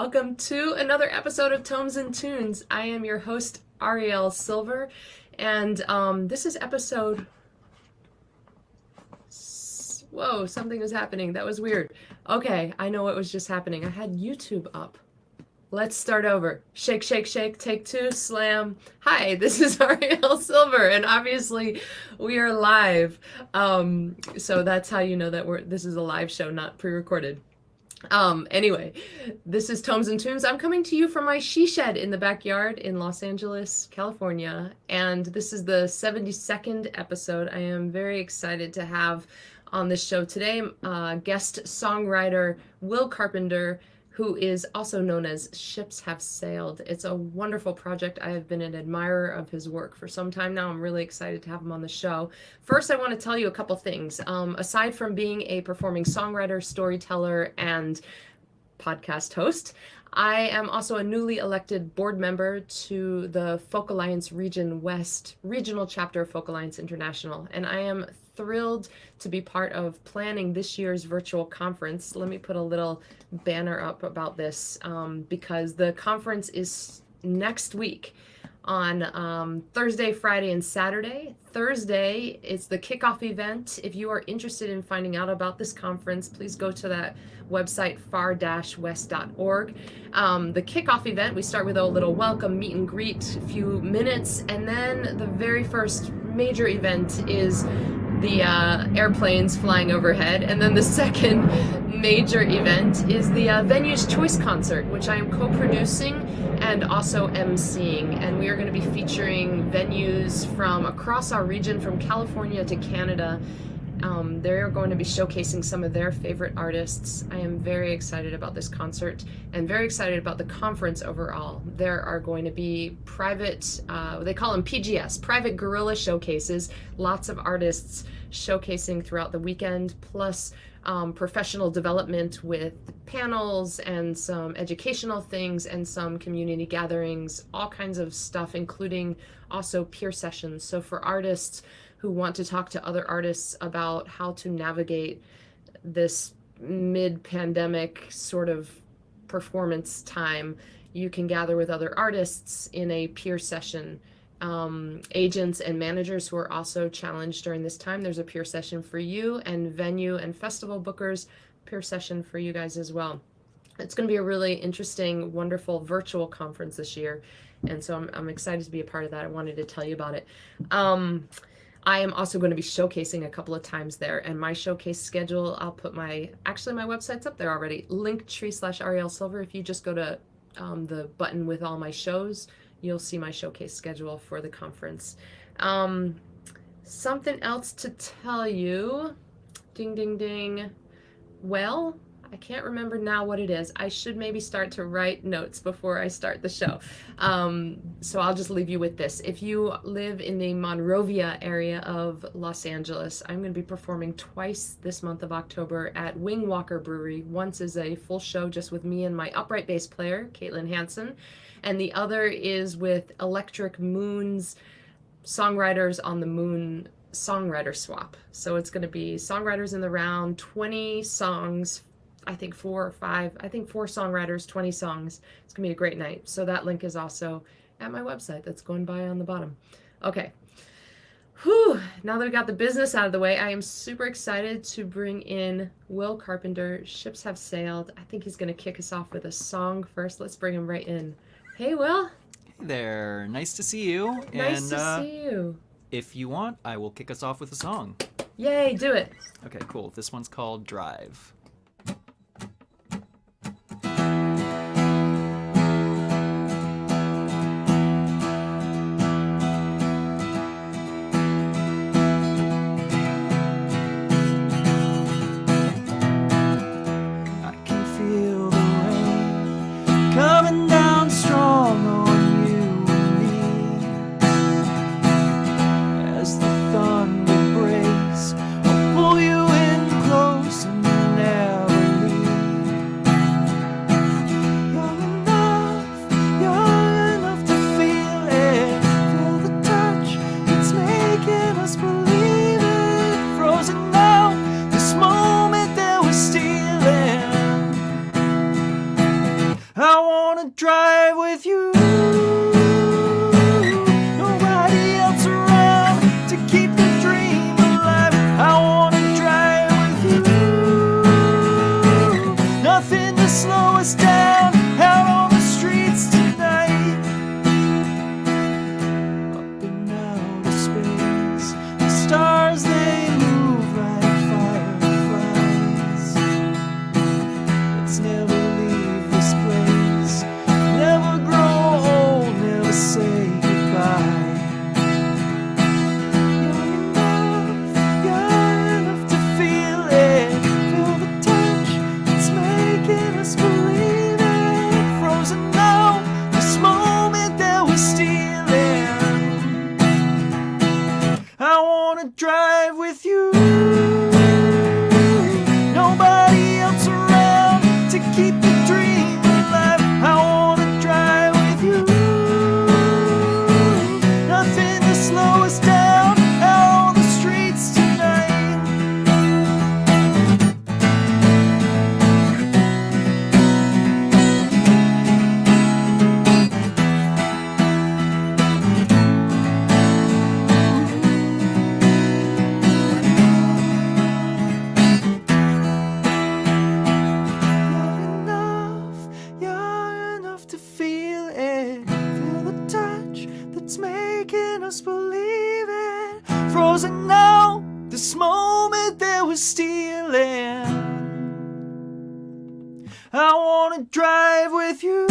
welcome to another episode of Tomes and Tunes. I am your host, Arielle Silver, and this is episode... Whoa, something was happening. That was weird. Okay, I know what was just happening. I had YouTube up. Let's start over. Shake, shake, shake, take two, slam. Hi, this is Arielle Silver, and obviously we are live. So that's how you know that this is a live show, not pre-recorded. Anyway, this is Tomes and Tunes. I'm coming to you from my she shed in the backyard in Los Angeles, California, and this is the 72nd episode. I am very excited to have on this show today guest songwriter Will Carpenter, who is also known as Ships Have Sailed. It's a wonderful project. I have been an admirer of his work for some time now. I'm really excited to have him on the show. First, I want to tell you a couple things. Aside from being a performing songwriter, storyteller, and podcast host, I am also a newly elected board member to the Folk Alliance Region West regional chapter of Folk Alliance International, and I am thrilled to be part of planning this year's virtual conference. Let me put a little banner up about this because the conference is next week on Thursday, Friday, and Saturday. Thursday is the kickoff event. If you are interested in finding out about this conference, please go to that website, far-west.org. The kickoff event, we start with a little welcome, meet and greet, a few minutes, and then the very first major event is the airplanes flying overhead, and then the second major event is the Venue's Choice Concert, which I am co-producing and also emceeing, and we are going to be featuring venues from across our region, from California to Canada. They're going to be showcasing some of their favorite artists. I am very excited about this concert and very excited about the conference overall. There are going to be private, they call them PGS, private guerrilla showcases, lots of artists showcasing throughout the weekend, plus professional development with panels and some educational things and some community gatherings, all kinds of stuff, including also peer sessions. So for artists who want to talk to other artists about how to navigate this mid-pandemic sort of performance time, you can gather with other artists in a peer session. Agents and managers who are also challenged during this time, there's a peer session for you, and venue and festival bookers, peer session for you guys as well. It's going to be a really interesting, wonderful virtual conference this year, and so I'm excited to be a part of that. I wanted to tell you about it. I am also going to be showcasing a couple of times there, and my showcase schedule, I'll put my website's up there already, Linktr.ee/ArielleSilver. If you just go to the button with all my shows, you'll see my showcase schedule for the conference. Something else to tell you, ding, ding, ding. Well, I can't remember now what it is. I should maybe start to write notes before I start the show. So I'll just leave you with this. If you live in the Monrovia area of Los Angeles, I'm going to be performing twice this month of October at Wing Walker Brewery. Once is a full show just with me and my upright bass player, Caitlin Hansen, and the other is with Electric Moon's Songwriters on the Moon songwriter swap. So it's going to be songwriters in the round, 20 songs, I think 4 songwriters, 20 songs. It's gonna be a great night. So that link is also at my website that's going by on the bottom. Okay. Whew. Now that we got the business out of the way, I am super excited to bring in Will Carpenter. Ships Have Sailed. I think he's gonna kick us off with a song first. Let's bring him right in. Hey, Will. Hey there. Nice to see you. Nice to see you. If you want, I will kick us off with a song. Yay, do it. Okay, cool. This one's called Drive. Coming down strong on you and me as the thunder breaks. I'll pull you in close and drive with you. Nobody else around to keep the dream alive. I wanna drive with you. Nothing to slow us down out on the streets tonight. Up and out of space, the stars they move like fireflies. Let's never leave this place, never grow old, never say goodbye. You're enough to feel it, feel the touch that's making us believe it. Frozen now, this moment that we're stealing. I wanna drive with you. Nobody else around to keep the dream alive. I wanna drive with you. Nothing to slow us down out on the streets tonight. You're enough to feel it. Feel the touch that's making us believe it. Frozen now, this moment that we're stealing. I wanna drive with you.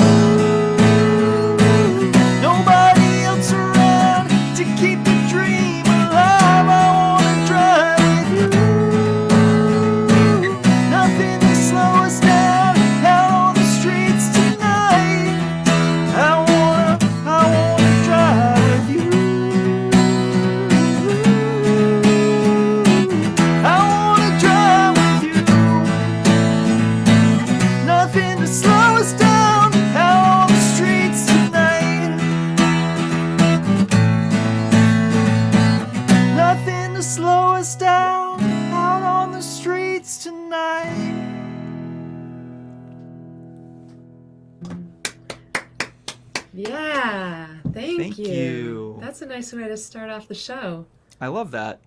Nobody else around to keep the dream alive. I wanna drive with you. Nothing to slow us down out on the streets tonight. I wanna drive with you. I wanna drive with you. Nothing to slow us down out on the streets tonight. Nothing to slow us down out on the streets tonight. Yeah, thank Thank you. you. That's a nice way to start off the show. I love that.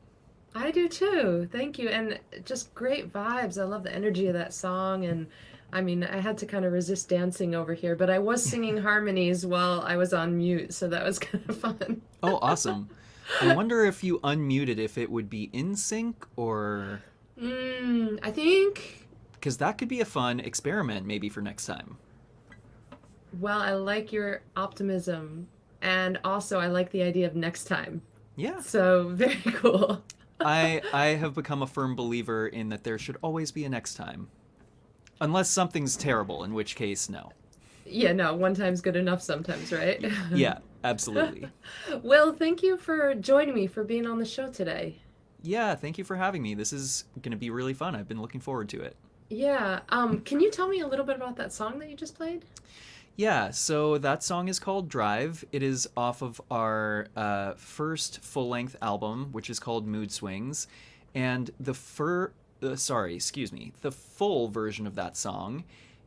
I do too. Thank you. And just great vibes. I love the energy of that song. And I mean, I had to kind of resist dancing over here, but I was singing harmonies while I was on mute, so that was kind of fun. Oh, awesome. I wonder if you unmuted if it would be in sync or... I think, Because that could be a fun experiment maybe for next time. well, I like your optimism. And also, I like the idea of next time. Yeah. So, very cool. I have become a firm believer in that there should always be a next time. Unless something's terrible, in which case, no. Yeah, no, one time's good enough sometimes, right? Yeah, absolutely. Well, thank you for joining me, for being on the show today. Yeah, thank you for having me. This is going to be really fun. I've been looking forward to it. Yeah, can you tell me a little bit about that song that you just played? Yeah, so that song is called Drive. It is off of our first full-length album, which is called Mood Swings. And the full version of that song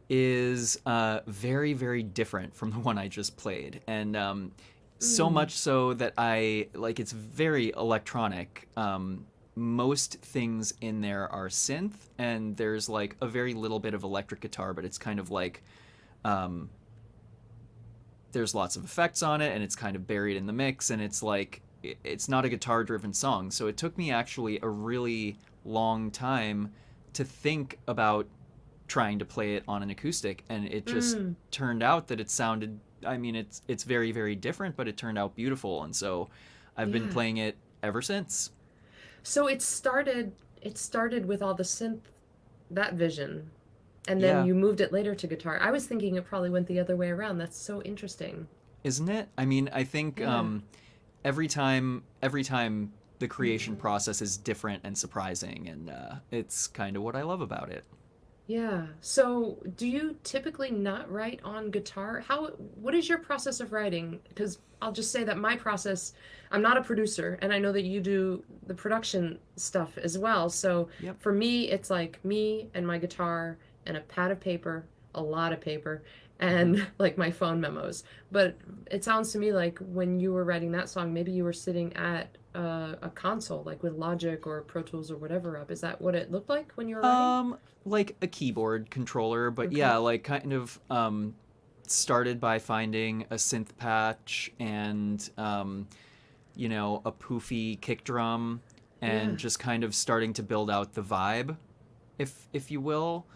is very, very different from the one I just played. And so much so that it's very electronic. Most things in there are synth, and there's like a very little bit of electric guitar, but it's kind of like... there's lots of effects on it, and it's kind of buried in the mix, and it's like, it's not a guitar-driven song. So it took me actually a really long time to think about trying to play it on an acoustic, and it just turned out that it sounded, I mean, it's very, very different, but it turned out beautiful, and so I've been playing it ever since. So it started with all the synth, that vision, and then you moved it later to guitar. I was thinking it probably went the other way around. That's so interesting. Isn't it? I mean, I think every time the creation process is different and surprising, and it's kind of what I love about it. Yeah. So do you typically not write on guitar? What is your process of writing? Because I'll just say that my process, I'm not a producer, and I know that you do the production stuff as well. So for me, it's like me and my guitar and a pad of paper, a lot of paper, and like my phone memos. But it sounds to me like when you were writing that song, maybe you were sitting at a console, like with Logic or Pro Tools or whatever up. Is that what it looked like when you were writing? Like a keyboard controller, but Okay. yeah, like kind of started by finding a synth patch and you know, a poofy kick drum, and Yeah. just kind of starting to build out the vibe, if you will.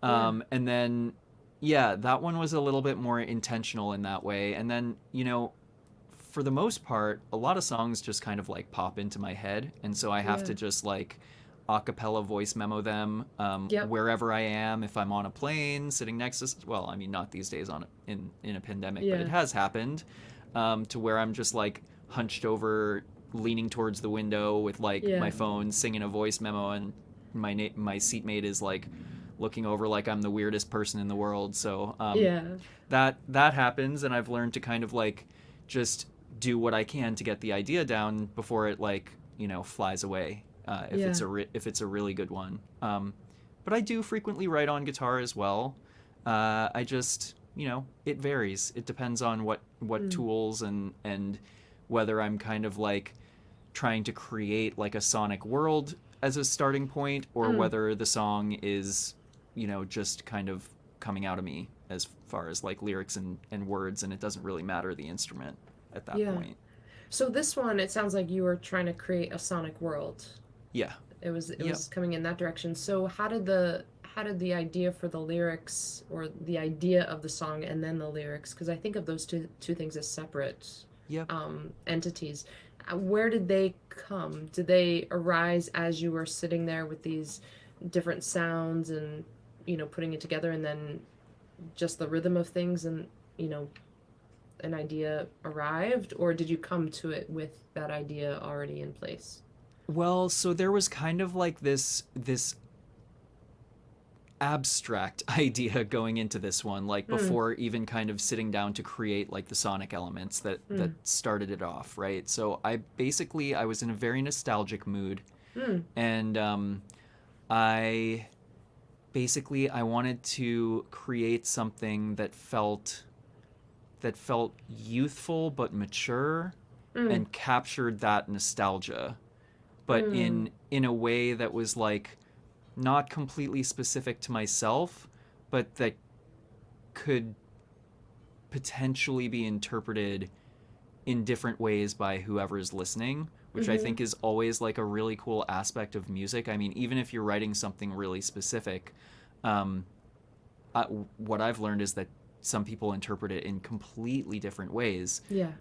Yeah. And then yeah, that one was a little bit more intentional in that way. And then, you know, for the most part, a lot of songs just kind of like pop into my head, and so I have Yeah. to just like a cappella voice memo them Yep. wherever I am. If I'm on a plane sitting next to, well, I mean, not these days in a pandemic, but Yeah. it has happened, to where I'm just like hunched over, leaning towards the window with like Yeah. my phone, singing a voice memo, and my seatmate is like looking over like I'm the weirdest person in the world. So Yeah. that happens, and I've learned to kind of like just do what I can to get the idea down before it, like, you know, flies away, if Yeah. if it's a really good one. But I do frequently write on guitar as well. I just, you know, it varies. It depends on what tools and whether I'm kind of like trying to create like a sonic world as a starting point, or whether the song is, you know, just kind of coming out of me as far as like lyrics and words, and it doesn't really matter the instrument at that Yeah. point. So this one, it sounds like you were trying to create a sonic world. Yeah. It was Yep. coming in that direction. So how did the idea for the lyrics, or the idea of the song and then the lyrics, because I think of those two things as separate Yep. entities. Where did they come? Did they arise as you were sitting there with these different sounds and, you know, putting it together, and then just the rhythm of things, and, you know, an idea arrived? Or did you come to it with that idea already in place? Well, so there was kind of like this abstract idea going into this one, like before even kind of sitting down to create like the sonic elements that started it off, right? So I was in a very nostalgic mood, and I wanted to create something that felt youthful but mature, and captured that nostalgia, but in a way that was like not completely specific to myself, but that could potentially be interpreted in different ways by whoever's listening, which I think is always like a really cool aspect of music. I mean, even if you're writing something really specific, what I've learned is that some people interpret it in completely different ways. Yeah.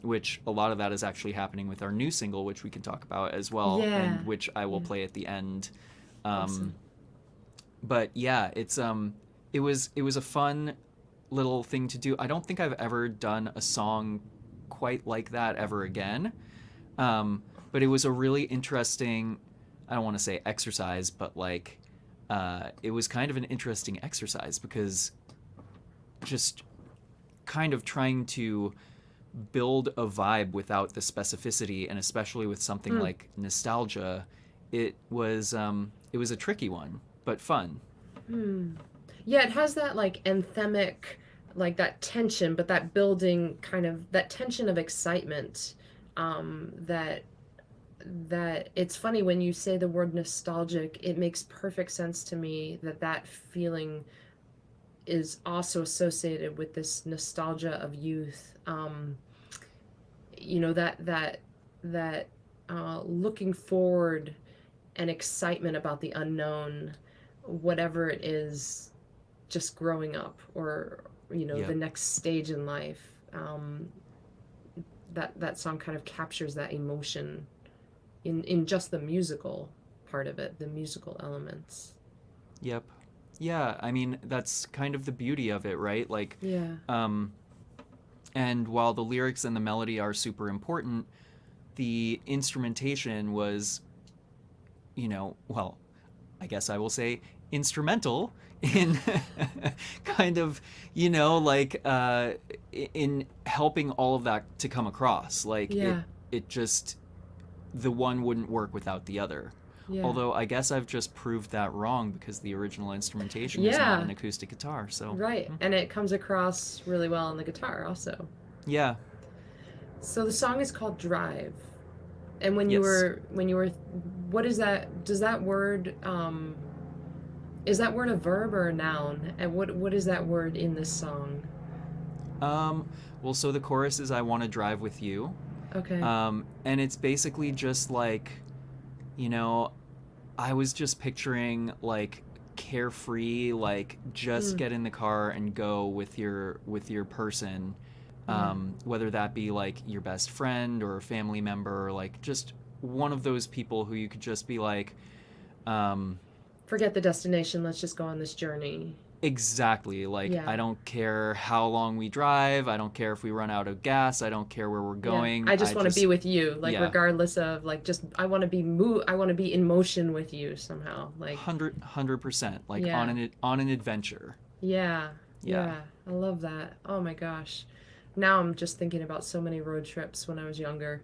Which a lot of that is actually happening with our new single, which we can talk about as well, Yeah. and which I will play at the end. Awesome. But yeah, it was a fun little thing to do. I don't think I've ever done a song quite like that ever again. But it was a really interesting, I don't want to say exercise, but like, it was kind of an interesting exercise, because just kind of trying to build a vibe without the specificity, and especially with something like nostalgia, it was a tricky one, but fun. Yeah, it has that like anthemic, like that tension, but that building kind of that tension of excitement. That it's funny when you say the word nostalgic. It makes perfect sense to me that feeling is also associated with this nostalgia of youth. You know, that looking forward and excitement about the unknown, whatever it is, just growing up, or, you know, the next stage in life. That song kind of captures that emotion in just the musical part of it, the musical elements. Yep. Yeah, I mean, that's kind of the beauty of it, right? Like, Yeah. and while the lyrics and the melody are super important, the instrumentation was, you know, well, I guess I will say instrumental in kind of, you know, like, in helping all of that to come across. Like, Yeah. it just, the one wouldn't work without the other. Yeah. Although I guess I've just proved that wrong because the original instrumentation is not Yeah. an acoustic guitar. So Right. And it comes across really well on the guitar also. yeah. So the song is called Drive. And when Yes. you were what is that, does that word is that word a verb or a noun? And what is that word in this song? Well, so the chorus is "I want to drive with you," Okay. and it's basically just like, you know, I was just picturing like carefree, like just get in the car and go with your person, whether that be like your best friend or a family member, or like just one of those people who you could just be like, Forget the destination, let's just go on this journey. exactly, like Yeah. I don't care how long we drive, I don't care if we run out of gas, I don't care where we're going. Yeah. I just want to be with you, like yeah. regardless of like just I want to be I want to be in motion with you somehow. Like 100%, like Yeah. on an adventure. yeah. Yeah. Yeah. I love that. Oh my gosh. Now I'm just thinking about so many road trips when I was younger.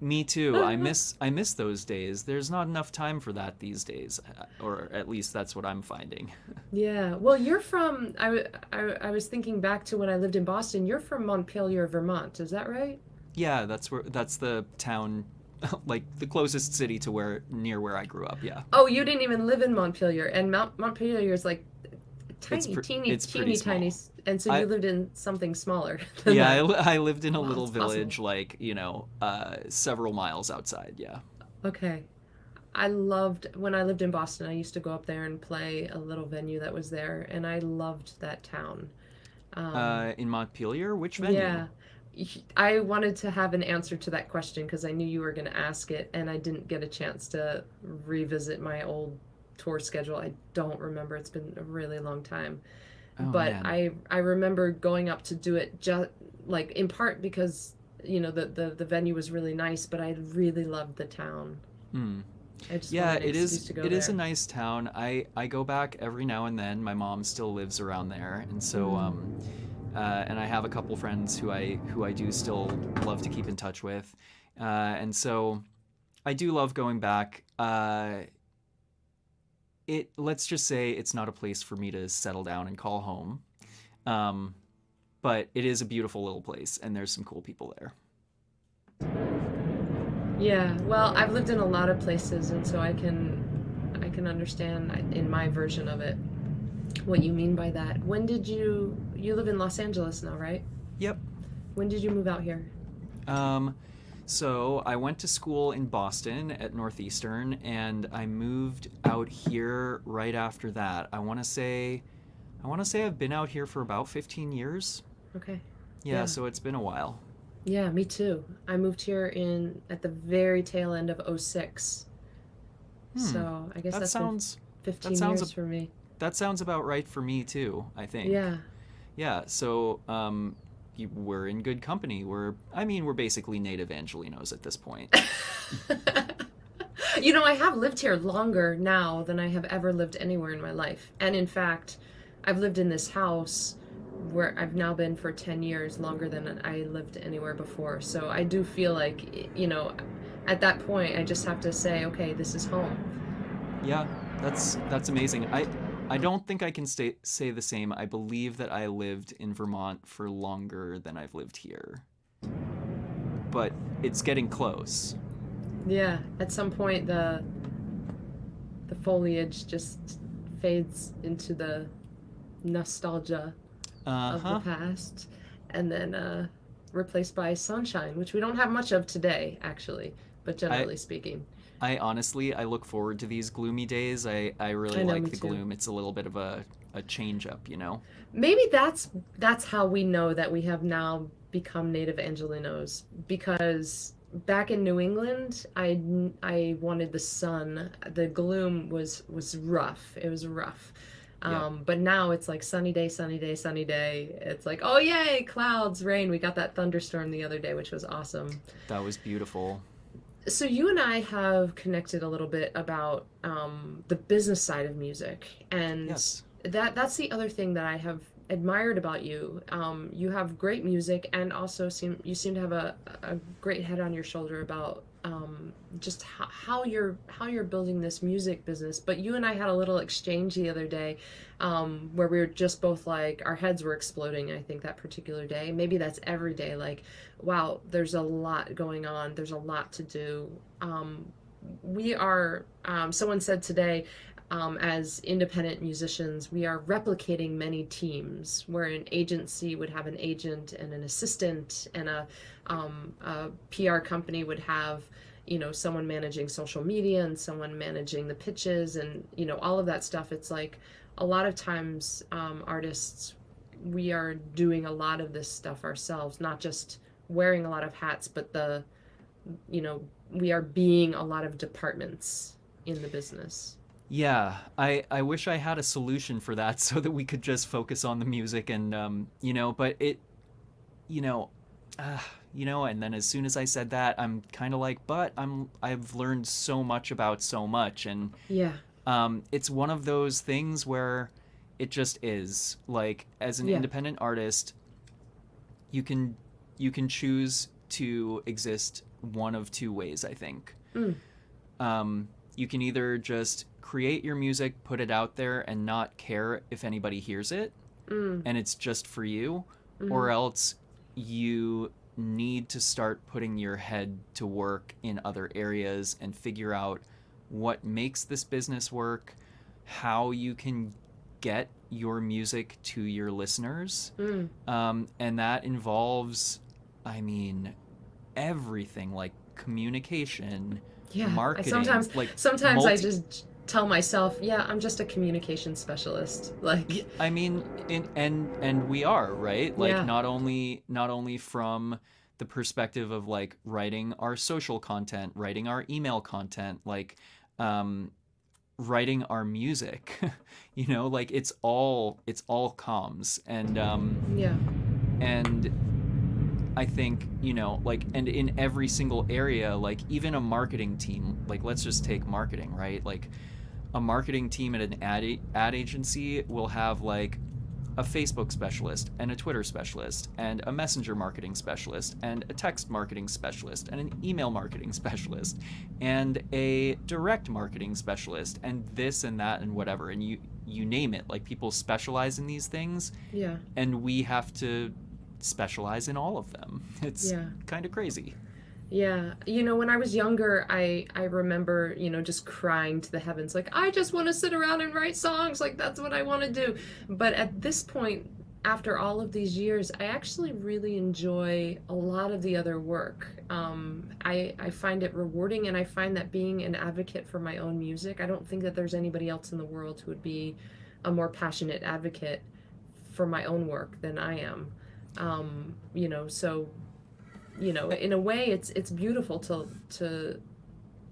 Me too. I miss those days. There's not enough time for that these days, or at least that's what I'm finding. Yeah. Well, you're from I was thinking back to when I lived in Boston. You're from Montpelier, Vermont. Is that right? Yeah, that's the town, like the closest city to near where I grew up. Yeah. Oh, you didn't even live in Montpelier, and Montpelier is like tiny, It's teeny, pretty tiny, small. and so I- you lived in something smaller. Than Yeah, that. I lived in a Wow, little it's awesome. village, like, several miles outside. Yeah. Okay. I loved when I lived in Boston. I used to go up there and play a little venue that was there, and I loved that town. In Montpelier, which venue? Yeah. I wanted to have an answer to that question because I knew you were going to ask it, and I didn't get a chance to revisit my old tour schedule. I don't remember. It's been a really long time. Oh, But man. I remember going up to do it just like in part because the venue was really nice, but I really loved the town. Hmm. I just Yeah, wanted an it excuse is. to go It is a there. nice town. I go back every now and then. My mom still lives around there, and so and I have a couple friends who I do still love to keep in touch with, and so I do love going back. Let's just say it's not a place for me to settle down and call home, but it is a beautiful little place, and there's some cool people there. Yeah, well, I've lived in a lot of places, and so I can understand in my version of it what you mean by that. When did you live in Los Angeles now, right? Yep. When did you move out here? So I went to school in Boston at Northeastern, and I moved out here right after that. I want to say I've been out here for about 15 years. Okay. Yeah, Yeah. so it's been a while. Yeah, me too. I moved here at the very tail end of '06. So I guess That that's sounds been 15 that sounds years for me. that sounds about right for me too, I think. Yeah. Yeah, so we're in good company. We're basically native Angelinos at this point. I have lived here longer now than I have ever lived anywhere in my life. And in fact, I've lived in this house where I've now been for 10 years, longer than I lived anywhere before. So I do feel like, at that point, I just have to say, okay, this is home. Yeah, that's amazing. I don't think I can say the same. I believe that I lived in Vermont for longer than I've lived here. But it's getting close. Yeah, at some point, the foliage just fades into the nostalgia of the past, and then replaced by sunshine, which we don't have much of today, actually, but generally speaking. I honestly look forward to these gloomy days. I really know, like me the too. gloom. It's a little bit of a change up, Maybe that's how we know that we have now become native Angelinos, because back in New England, I wanted the sun. The gloom was rough. It was rough. Yeah. But now it's like sunny day, sunny day, sunny day. It's like, oh yay, clouds, rain. We got that thunderstorm the other day, which was awesome. That was beautiful. So you and I have connected a little bit about the business side of music, and Yes. that's the other thing that I have admired about you. You have great music, and also you seem to have a great head on your shoulder about just how you're building this music business. But you and I had a little exchange the other day, where we were just both like, our heads were exploding. I think that particular day, maybe that's every day. Like, wow, there's a lot going on. There's a lot to do. We are. Someone said today, as independent musicians, we are replicating many teams where an agency would have an agent and an assistant, and a PR company would have, someone managing social media and someone managing the pitches and, all of that stuff. It's like a lot of times, artists, we are doing a lot of this stuff ourselves, not just wearing a lot of hats, but we are being a lot of departments in the business. Yeah, I wish I had a solution for that so that we could just focus on the music and, but it, and then as soon as I said that, I'm kind of like, but I've learned so much about so much. And yeah, it's one of those things where it just is. Like, as an independent artist, you can choose to exist one of two ways, I think. You can either just create your music, put it out there, and not care if anybody hears it, and it's just for you, or else you need to start putting your head to work in other areas and figure out what makes this business work, how you can get your music to your listeners, and that involves, everything, like communication, marketing. Sometimes I just tell myself, I'm just a communication specialist. Like, and we are, right? Like, not only from the perspective of like writing our social content, writing our email content, like writing our music, like it's all comms. And and I think, and in every single area, like even a marketing team, like let's just take marketing, right? Like a marketing team at an ad agency will have like a Facebook specialist and a Twitter specialist and a messenger marketing specialist and a text marketing specialist and an email marketing specialist and a direct marketing specialist and this and that and whatever. And you name it, like people specialize in these things. Yeah. And we have to specialize in all of them. It's kind of crazy. Yeah. When I was younger, I remember, just crying to the heavens, like, I just want to sit around and write songs. Like, that's what I want to do. But at this point, after all of these years, I actually really enjoy a lot of the other work. I find it rewarding, and I find that being an advocate for my own music, I don't think that there's anybody else in the world who would be a more passionate advocate for my own work than I am. So, in a way it's beautiful to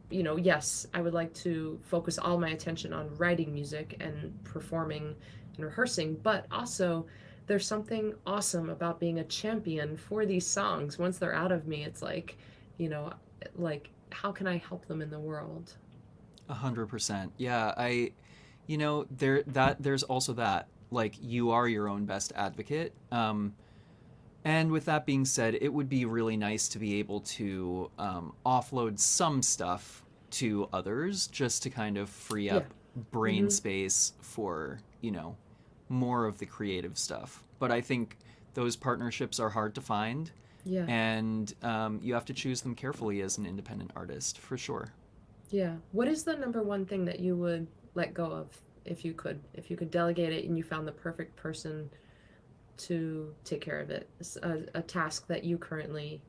yes, I would like to focus all my attention on writing music and performing and rehearsing, but also there's something awesome about being a champion for these songs. Once they're out of me, it's like, like, how can I help them in the world? 100%. Yeah, there's also that, like, you are your own best advocate. And with that being said, it would be really nice to be able to offload some stuff to others just to kind of free up brain space for, more of the creative stuff. But I think those partnerships are hard to find. Yeah. And you have to choose them carefully as an independent artist, for sure. Yeah. What is the number one thing that you would let go of if you could delegate it and you found the perfect person to take care of it? A task that you currently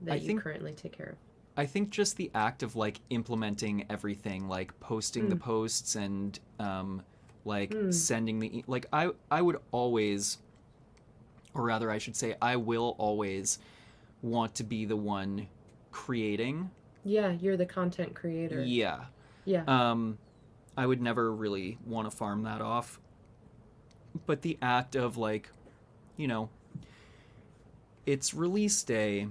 take care of. I think just the act of like implementing everything, like posting the posts and sending the like I would always, or rather I should say I will always want to be the one creating. Yeah, you're the content creator. Yeah. I would never really want to farm that off. But the act of like, it's release day.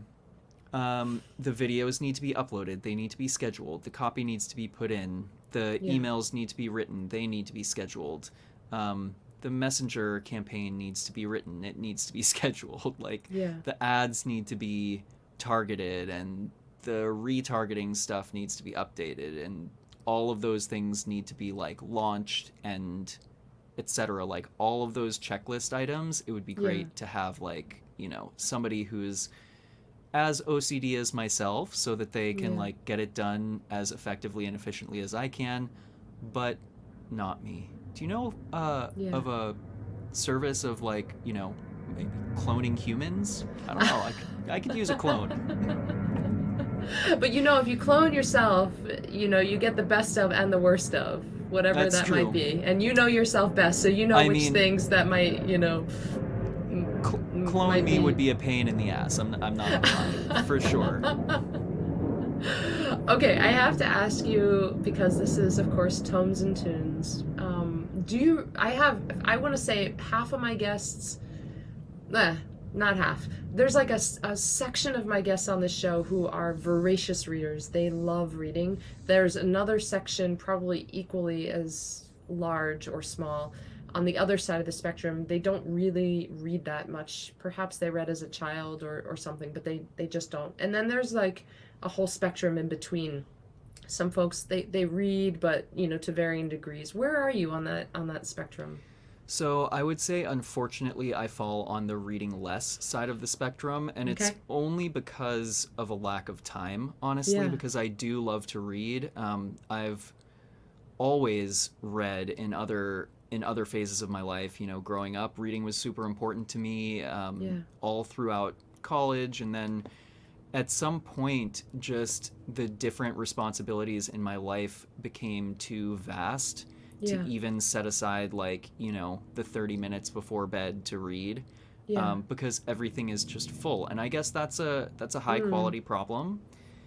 The videos need to be uploaded. They need to be scheduled. The copy needs to be put in. The emails need to be written. They need to be scheduled. The messenger campaign needs to be written. It needs to be scheduled. Like, the ads need to be targeted and the retargeting stuff needs to be updated, and all of those things need to be like launched and etc. Like all of those checklist items, it would be great to have like, you know, somebody who's as OCD as myself so that they can like get it done as effectively and efficiently as I can, but not me. Do you know of a service of like, you know, maybe cloning humans? I don't know. I could use a clone. But you know, if you clone yourself, you know, you get the best of and the worst of whatever That's that true. might be, and you know yourself best, so you know which things that might, you know, clone me would be a pain in the ass. I'm not gonna lie, for sure. Okay, I have to ask you, because this is of course Tomes and Tunes. I want to say half of my guests, not half. There's like a section of my guests on this show who are voracious readers. They love reading. There's another section, probably equally as large or small, on the other side of the spectrum. They don't really read that much. Perhaps they read as a child or something, but they just don't. And then there's like a whole spectrum in between. Some folks, they read, but, you know, to varying degrees. Where are you on that spectrum? So I would say, unfortunately, I fall on the reading less side of the spectrum, and it's only because of a lack of time, honestly, because I do love to read. I've always read in other phases of my life. You know, growing up, reading was super important to me, all throughout college, and then at some point, just the different responsibilities in my life became too vast to even set aside, like, you know, the 30 minutes before bed to read, because everything is just full. And I guess that's a high quality problem.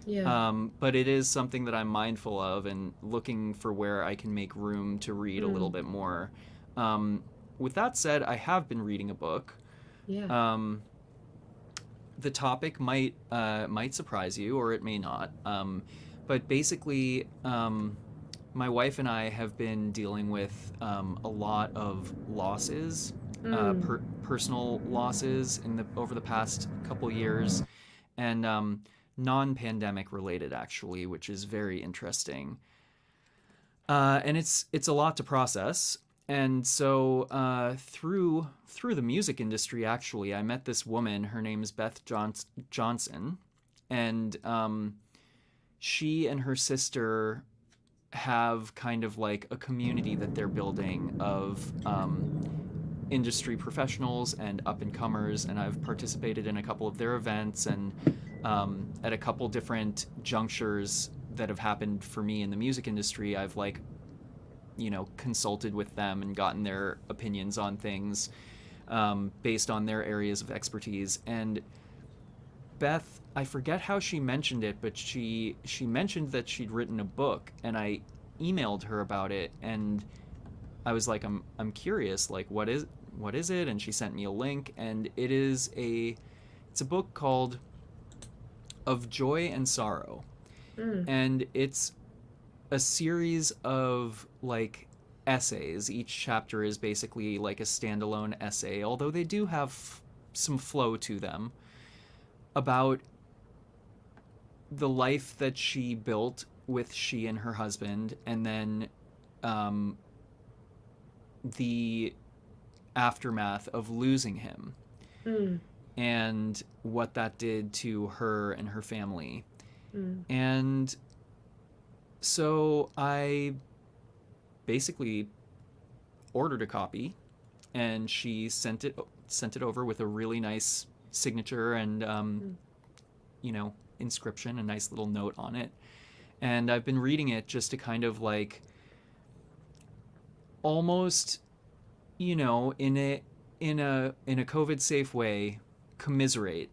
But it is something that I'm mindful of and looking for where I can make room to read a little bit more. With that said, I have been reading a book. The topic might surprise you, or it may not. But basically, my wife and I have been dealing with a lot of losses, personal losses over the past couple years, and non-pandemic related, actually, which is very interesting. And it's a lot to process. And so through the music industry, actually, I met this woman. Her name is Beth Johnson, and she and her sister have kind of like a community that they're building of industry professionals and up-and-comers, and I've participated in a couple of their events and at a couple different junctures that have happened for me in the music industry. I've like, you know, consulted with them and gotten their opinions on things based on their areas of expertise. And Beth, I forget how she mentioned it, but she mentioned that she'd written a book, and I emailed her about it, and I was like, I'm curious, like, what is it? And she sent me a link, and it's a book called Of Joy and Sorrow. And it's a series of like essays. Each chapter is basically like a standalone essay, although they do have some flow to them, about the life that she built with she and her husband, and then the aftermath of losing him and what that did to her and her family. And so I basically ordered a copy, and she sent it over with a really nice signature and you know, inscription, a nice little note on it. And I've been reading it just to kind of like almost, you know, in a COVID safe way, commiserate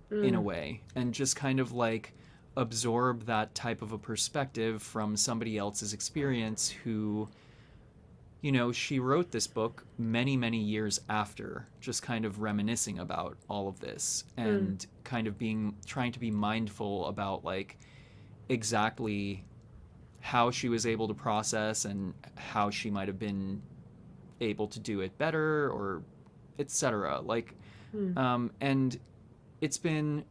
in a way, and just kind of like absorb that type of a perspective from somebody else's experience who, you know, she wrote this book many, many years after, just kind of reminiscing about all of this and kind of trying to be mindful about like exactly how she was able to process and how she might have been able to do it better, or etc. Like, and it's been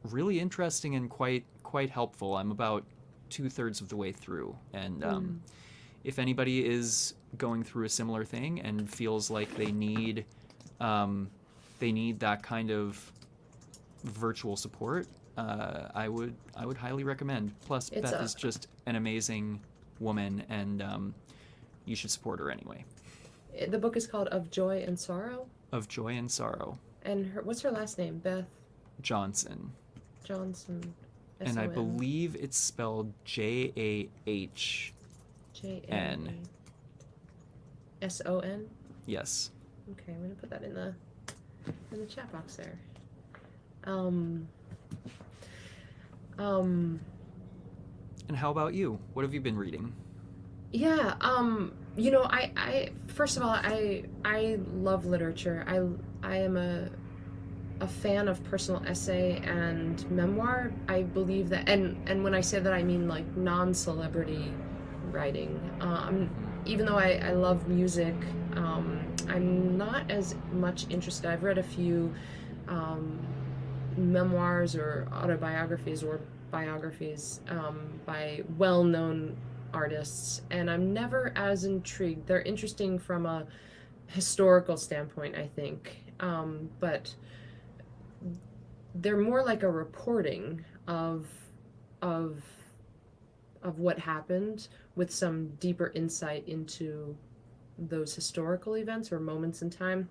really interesting and quite helpful. I'm about 2/3 of the way through, and if anybody is going through a similar thing and feels like they need that kind of virtual support, I would highly recommend. Plus, Beth is just an amazing woman, and you should support her anyway. The book is called Of Joy and Sorrow. Of Joy and Sorrow. And what's her last name? Beth Johnson. Johnson. And I S-O-N. believe it's spelled Jahn. S-O-N? Yes. Okay, I'm gonna put that in the chat box there. And how about you? What have you been reading? Yeah, you know, I first of all, I love literature. I am a fan of personal essay and memoir. I believe that, and when I say that, I mean like non-celebrity writing. Even though I love music, I'm not as much interested. I've read a few memoirs or autobiographies or biographies by well-known artists, and I'm never as intrigued. They're interesting from a historical standpoint, I think, but they're more like a reporting of what happened with some deeper insight into those historical events or moments in time.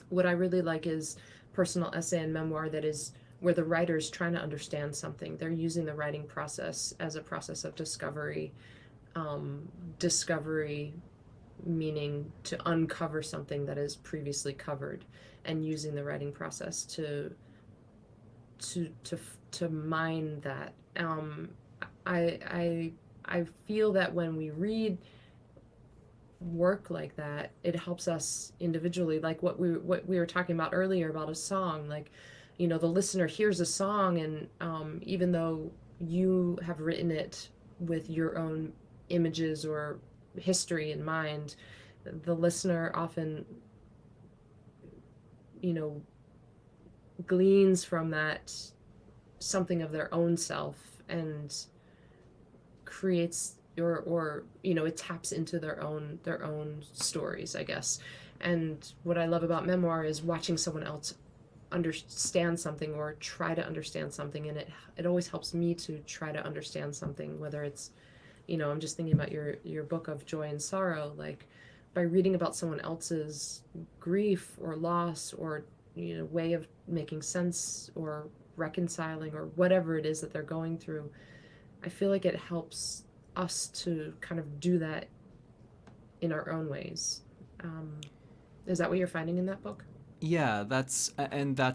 What I really like is personal essay and memoir that is where the writer's trying to understand something. They're using the writing process as a process of discovery. Discovery meaning to uncover something that is previously covered, and using the writing process to mine that. I feel that when we read work like that, it helps us individually, like what we were talking about earlier about a song. Like, you know, the listener hears a song, and even though you have written it with your own images or history in mind, the listener often, you know, gleans from that something of their own self and creates or you know, it taps into their own stories, I guess. And what I love about memoir is watching someone else understand something or try to understand something, and it always helps me to try to understand something, whether it's, you know, I'm just thinking about your book Of Joy and Sorrow, like by reading about someone else's grief or loss or, you know, way of making sense or reconciling or whatever it is that they're going through, I feel like it helps us to kind of do that in our own ways. Is that what you're finding in that book? Yeah, that's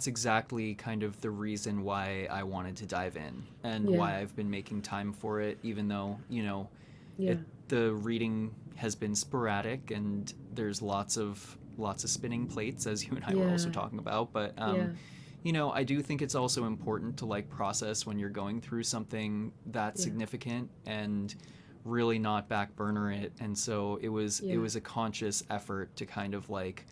exactly kind of the reason why I wanted to dive in, and why I've been making time for it, even though, you know, the reading has been sporadic and there's lots of spinning plates, as you and I were also talking about. But you know, I do think it's also important to like process when you're going through something that significant and really not back burner it. And so it was a conscious effort to kind of like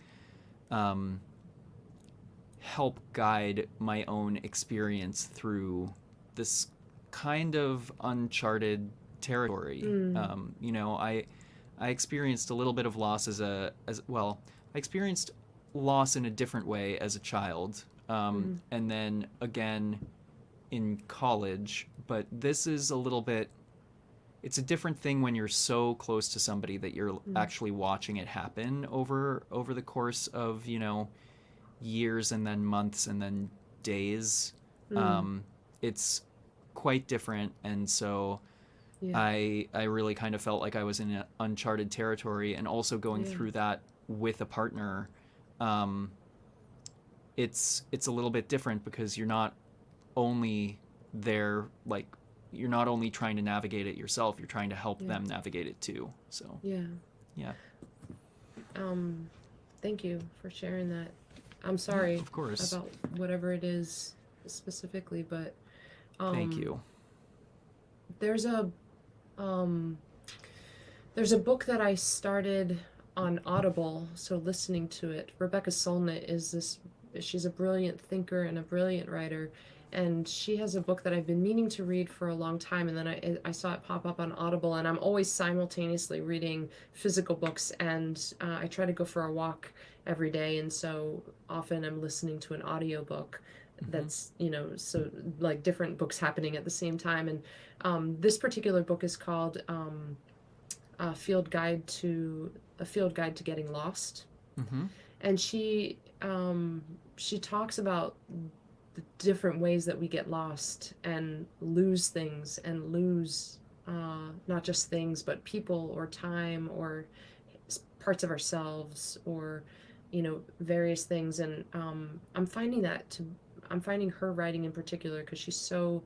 help guide my own experience through this kind of uncharted territory. You know, I experienced a little bit of loss I experienced loss in a different way as a child. And then again in college, but this is a little bit, it's a different thing when you're so close to somebody that you're actually watching it happen over the course of, you know, years and then months and then days. It's quite different, and so I really kind of felt like I was in uncharted territory, and also going through that with a partner. It's a little bit different because you're not only there, like, you're not only trying to navigate it yourself, you're trying to help them navigate it too. So thank you for sharing that. I'm sorry of course about whatever it is specifically, but thank you. There's a book that I started on Audible, so listening to it. Rebecca Solnit is this she's a brilliant thinker and a brilliant writer, and she has a book that I've been meaning to read for a long time, and then I saw it pop up on Audible, and I'm always simultaneously reading physical books, and I try to go for a walk every day, and so often I'm listening to an audiobook that's, you know, so like different books happening at the same time. And this particular book is called a field guide to getting lost. Mm-hmm. And she talks about the different ways that we get lost and lose things, and lose not just things but people or time or parts of ourselves, or, you know, various things. And I'm finding her writing in particular, because she's so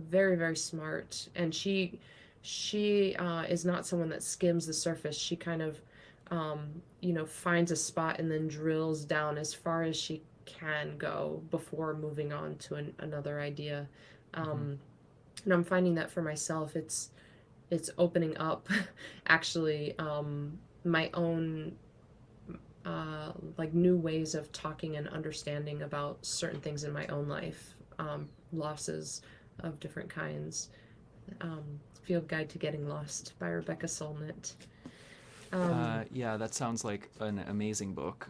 very, very smart, and she is not someone that skims the surface. She kind of you know, finds a spot and then drills down as far as she can go before moving on to another idea. And I'm finding that for myself, it's opening up actually my own like new ways of talking and understanding about certain things in my own life, losses of different kinds. Field Guide to Getting Lost by Rebecca Solnit. Yeah, that sounds like an amazing book.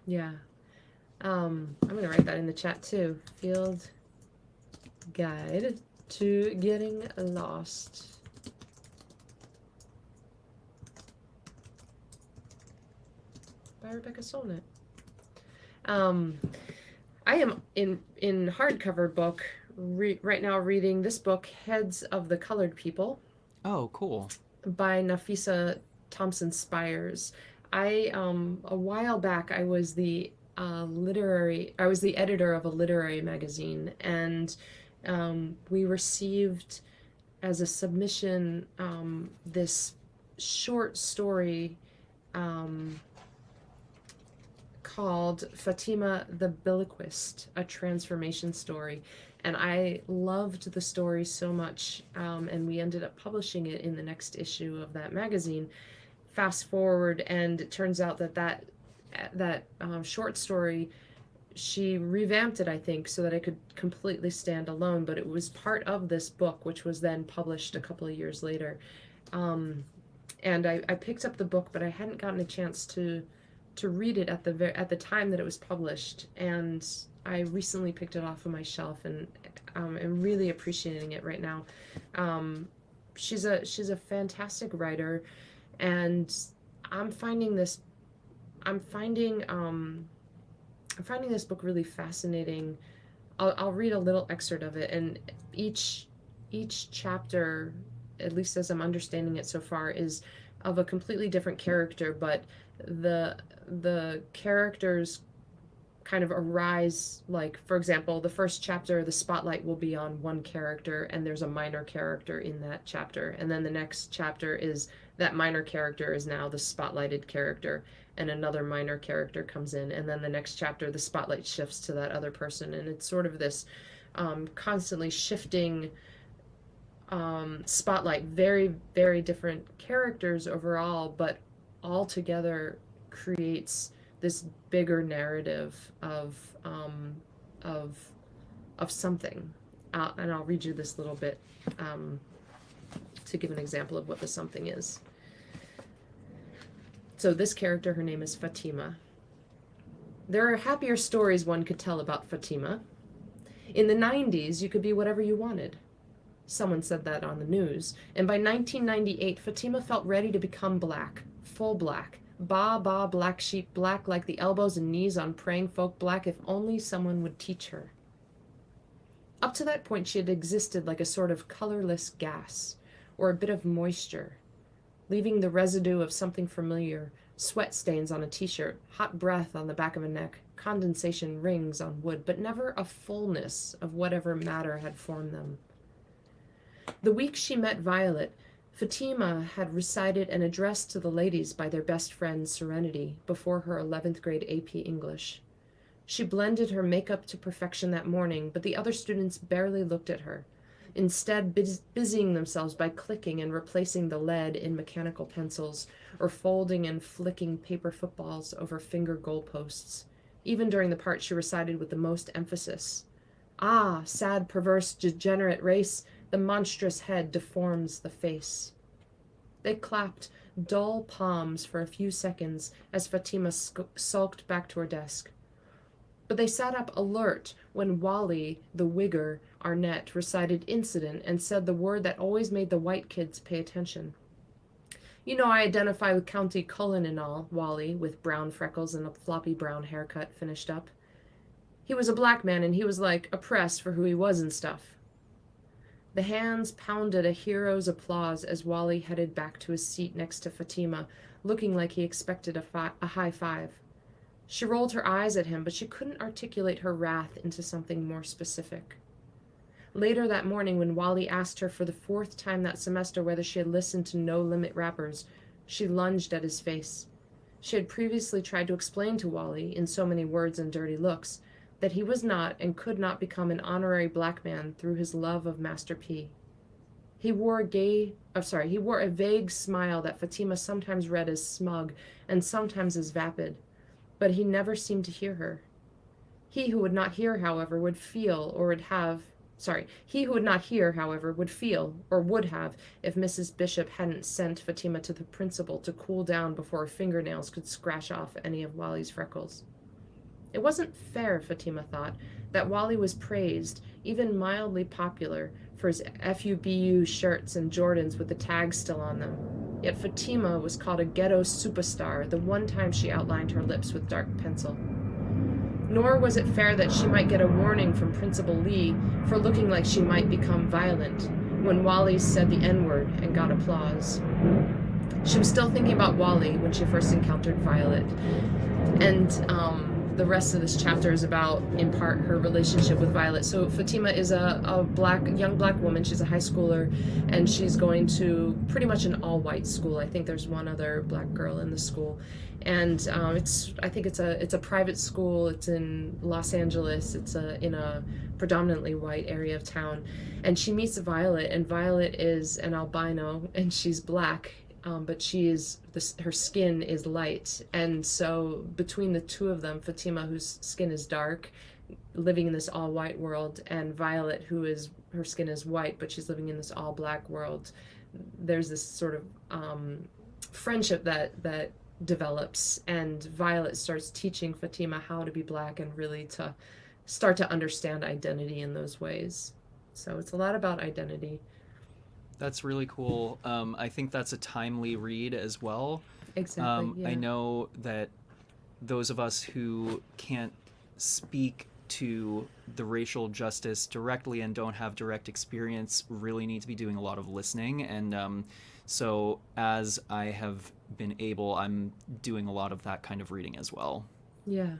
Yeah. I'm gonna write that in the chat too. Field Guide to Getting Lost. By Rebecca Solnit. I am in hardcover book right now reading this book, Heads of the Colored People. Oh, cool. By Nafisa Thompson Spires. A while back, I was the editor of a literary magazine, and we received as a submission this short story called Fatima the Biliquist, a transformation story. And I loved the story so much, and we ended up publishing it in the next issue of that magazine. Fast forward, and it turns out that short story, she revamped it, I think, so that it could completely stand alone, but it was part of this book, which was then published a couple of years later. And I picked up the book, but I hadn't gotten a chance to read it at the time that it was published, and I recently picked it off of my shelf, and I'm really appreciating it right now. She's a fantastic writer, and I'm finding this book really fascinating. I'll read a little excerpt of it, and each chapter, at least as I'm understanding it so far, is of a completely different character, but the characters kind of arise, like, for example, the first chapter, the spotlight will be on one character, and there's a minor character in that chapter, and then the next chapter is that minor character is now the spotlighted character, and another minor character comes in, and then the next chapter the spotlight shifts to that other person, and it's sort of this constantly shifting spotlight, very, very different characters overall, but all together creates this bigger narrative of something. And I'll read you this little bit to give an example of what the something is. So this character, her name is Fatima. There are happier stories one could tell about Fatima. In the 90s, you could be whatever you wanted. Someone said that on the news. And by 1998, Fatima felt ready to become black, full black. Ba, ba, black sheep, black like the elbows and knees on praying folk, black if only someone would teach her. Up to that point, she had existed like a sort of colorless gas, or a bit of moisture, leaving the residue of something familiar, sweat stains on a t-shirt, hot breath on the back of a neck, condensation rings on wood, but never a fullness of whatever matter had formed them. The week she met Violet, Fatima had recited an address to the ladies by their best friend Serenity before her 11th grade AP English. She blended her makeup to perfection that morning, but the other students barely looked at her, instead busying themselves by clicking and replacing the lead in mechanical pencils, or folding and flicking paper footballs over finger goalposts. even during the part she recited with the most emphasis. Ah, sad, perverse, degenerate race, the monstrous head deforms the face. They clapped dull palms for a few seconds as Fatima sulked back to her desk. But they sat up alert when Wally, the Wigger, Arnett, recited Incident and said the word that always made the white kids pay attention. You know, I identify with County Cullen and all, Wally, with brown freckles and a floppy brown haircut, finished up. He was a black man, and he was, like, oppressed for who he was and stuff. The hands pounded a hero's applause as Wally headed back to his seat next to Fatima, looking like he expected a high five. She rolled her eyes at him, but she couldn't articulate her wrath into something more specific. Later that morning, when Wally asked her for the 4th time that semester whether she had listened to No Limit rappers, she lunged at his face. She had previously tried to explain to Wally, in so many words and dirty looks, that he was not and could not become an honorary black man through his love of Master P. He wore a vague smile that Fatima sometimes read as smug and sometimes as vapid, but he never seemed to hear her. He who would not hear, however, would feel or would have if Mrs. Bishop hadn't sent Fatima to the principal to cool down before her fingernails could scratch off any of Wally's freckles. It wasn't fair, Fatima thought, that Wally was praised, even mildly popular, for his FUBU shirts and Jordans with the tags still on them. Yet Fatima was called a ghetto superstar the one time she outlined her lips with dark pencil. Nor was it fair that she might get a warning from Principal Lee for looking like she might become violent when Wally said the N-word and got applause. She was still thinking about Wally when she first encountered Violet. And the rest of this chapter is about, in part, her relationship with Violet. So Fatima is a young black woman. She's a high schooler, and she's going to pretty much an all-white school. I think there's one other black girl in the school. And I think it's a private school. It's in Los Angeles. It's in a predominantly white area of town. And she meets Violet, and Violet is an albino, and she's black. But her skin is light, and so between the two of them, Fatima, whose skin is dark, living in this all-white world, and Violet, her skin is white, but she's living in this all-black world, there's this sort of friendship that develops, and Violet starts teaching Fatima how to be black and really to start to understand identity in those ways. So it's a lot about identity. That's really cool. I think that's a timely read as well. Exactly. Yeah. I know that those of us who can't speak to the racial justice directly and don't have direct experience really need to be doing a lot of listening. And so as I have been able, I'm doing a lot of that kind of reading as well. Yeah.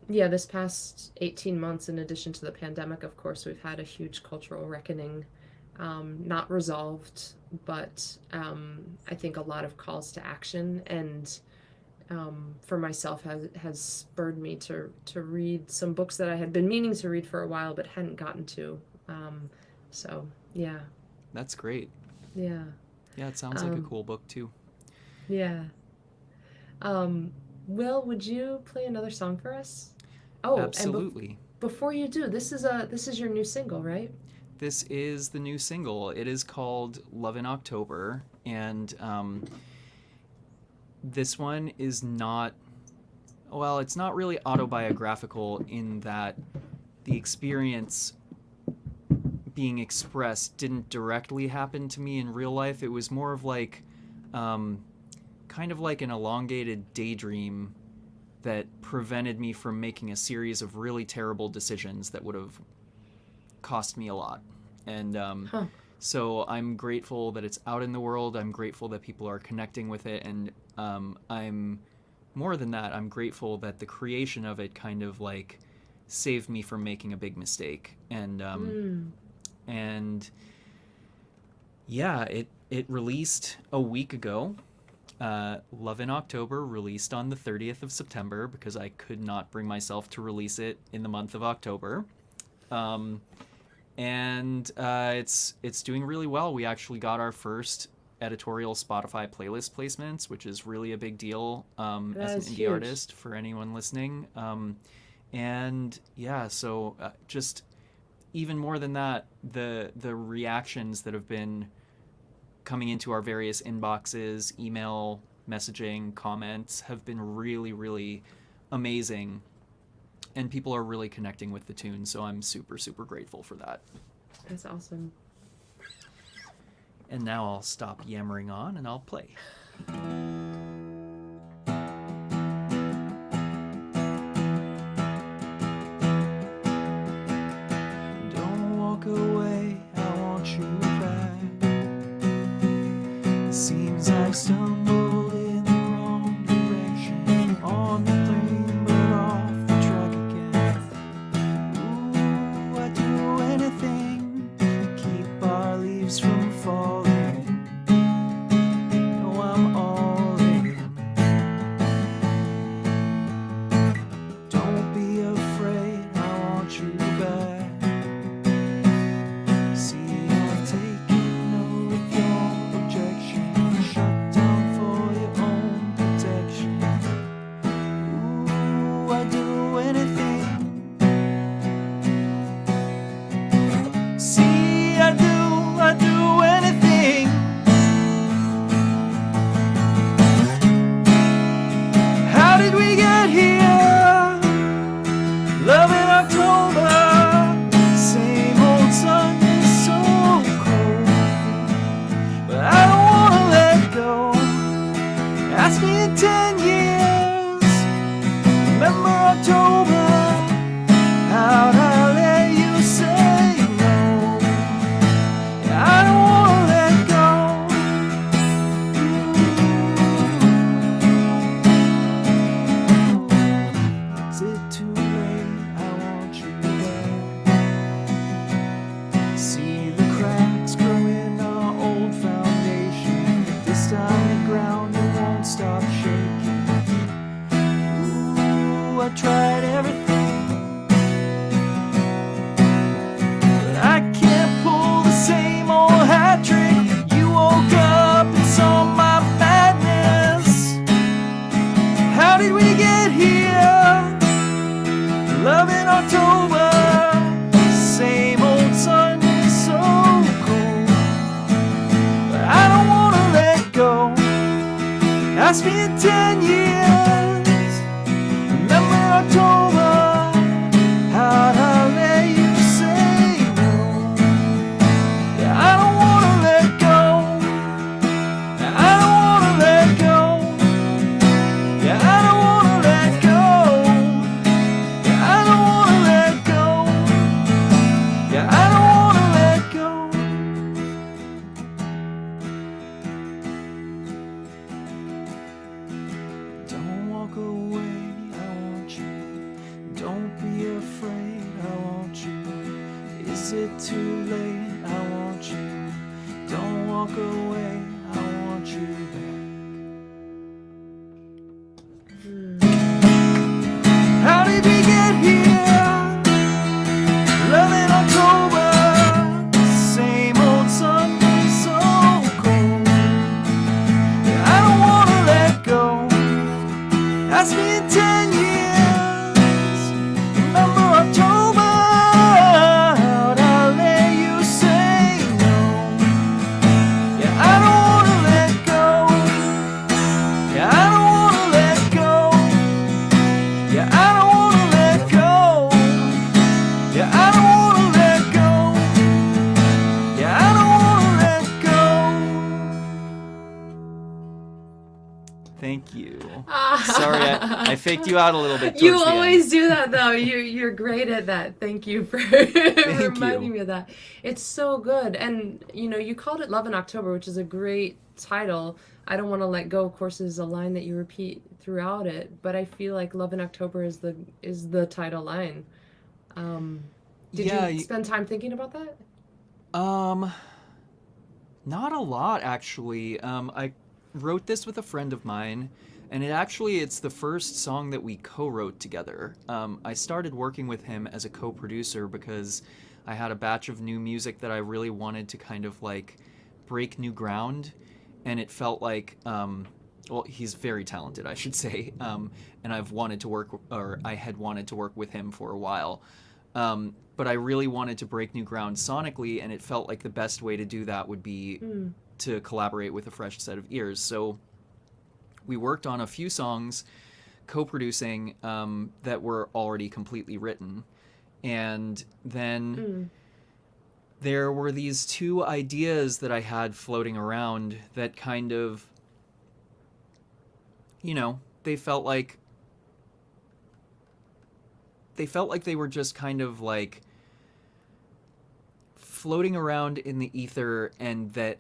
This past 18 months, in addition to the pandemic, of course, we've had a huge cultural reckoning. Not resolved, but I think a lot of calls to action, and for myself has spurred me to read some books that I had been meaning to read for a while but hadn't gotten to. So yeah. That's great. Yeah. Yeah, it sounds like a cool book too. Yeah. Will, would you play another song for us? Oh, absolutely. And before you do, this is your new single, right? This is the new single. It is called Love in October, and this one is not, well, it's not really autobiographical in that the experience being expressed didn't directly happen to me in real life. It was more of like, kind of like an elongated daydream that prevented me from making a series of really terrible decisions that would have cost me a lot. And so I'm grateful that it's out in the world. I'm grateful that people are connecting with it, and I'm more than that, I'm grateful that the creation of it kind of like saved me from making a big mistake. And yeah, it released a week ago. Love in October released on the 30th of September because I could not bring myself to release it in the month of October. And it's doing really well. We actually got our first editorial Spotify playlist placements, which is really a big deal as an That's indie huge. artist for anyone listening. And yeah, so just even more than that, the reactions that have been coming into our various inboxes, email, messaging, comments have been really, really amazing. And people are really connecting with the tune, so I'm super, super grateful for that. That's awesome. And now I'll stop yammering on and I'll play. Don't walk away, I want you back. It seems I've stumbled in the wrong direction, on the lane but off the track again. Ooh, I'd do anything to keep our leaves from falling. No, I'm all in. Don't be afraid, I want you back. See, I've taken note of your objection, shut down for your own protection. Ooh, I'd do anything. See, I'd do anything. How did we get here? Love in October. Same old sun is so cold, but I don't wanna let go. Ask me in 10 years. Remember October? How'd I let you say no? Yeah, I don't wanna let go. Is it too late? I want you back. See the cracks grow in our old foundation. This time the ground it won't stop shaking. Ooh, I tried everything, but I can't pull the same old hat trick. You woke up and saw my madness. How did we get here? Love in October. Same old sun is so cold, but I don't wanna let go. Ask me in 10 years. Remember October? How'd I let you say no? Yeah, I don't wanna let go. Yeah, I don't wanna let go. Yeah, I don't wanna let go. Yeah, I don't wanna let go. Yeah, I don't wanna let go. Don't walk away, I want you. Don't be afraid, I want you. Is it too late? I want you. Don't walk away, I want you back. How did we get here? Love in October. Same old sun is so cold. Yeah, I don't wanna let go. Ask me in 10 years. Remember October? How'd I let you say no? Yeah, I don't wanna let go. Yeah, I don't wanna let go. Yeah, I don't wanna let go. Yeah, I don't wanna let go. Yeah, I don't wanna let go. Thank you. Sorry, I faked you out a little bit towards You the always end. do that though. You're great at that. Thank you for reminding me of that. It's so good. And you called it Love in October, which is a great title. I don't want to let go, of course, is a line that you repeat throughout it, but I feel like Love in October is the title line. Did Yeah, you spend time thinking about that? Not a lot actually. I wrote this with a friend of mine, and it's the first song that we co-wrote together. I started working with him as a co-producer because I had a batch of new music that I really wanted to kind of like break new ground, and it felt like well, he's very talented, I should say, and I had wanted to work with him for a while, but I really wanted to break new ground sonically, and it felt like the best way to do that would be to collaborate with a fresh set of ears. So we worked on a few songs, co-producing, that were already completely written, and then there were these two ideas that I had floating around that kind of, you know, they felt like they were just kind of like floating around in the ether, and that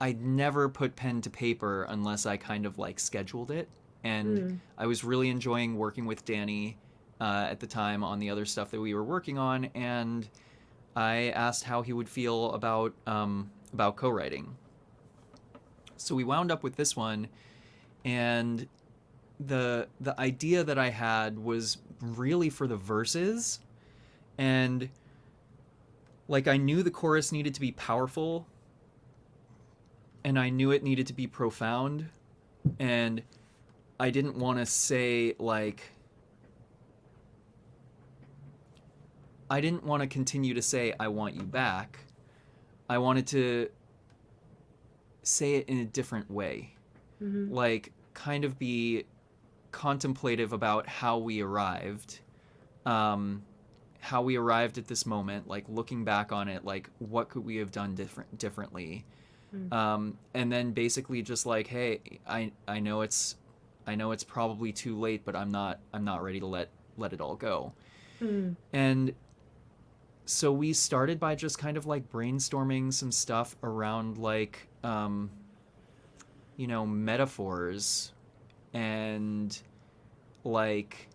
I'd never put pen to paper unless I kind of like scheduled it. And I was really enjoying working with Danny at the time on the other stuff that we were working on, and I asked how he would feel about co-writing. So we wound up with this one, and the idea that I had was really for the verses, and like I knew the chorus needed to be powerful, and I knew it needed to be profound, and I didn't want to say like, I didn't want to continue to say I want you back. I wanted to say it in a different way. Like kind of be contemplative about how we arrived at this moment, like looking back on it, like what could we have done differently, and then basically just like, hey, I know it's probably too late, but I'm not ready to let it all go. And so we started by just kind of like brainstorming some stuff around like you know, metaphors and like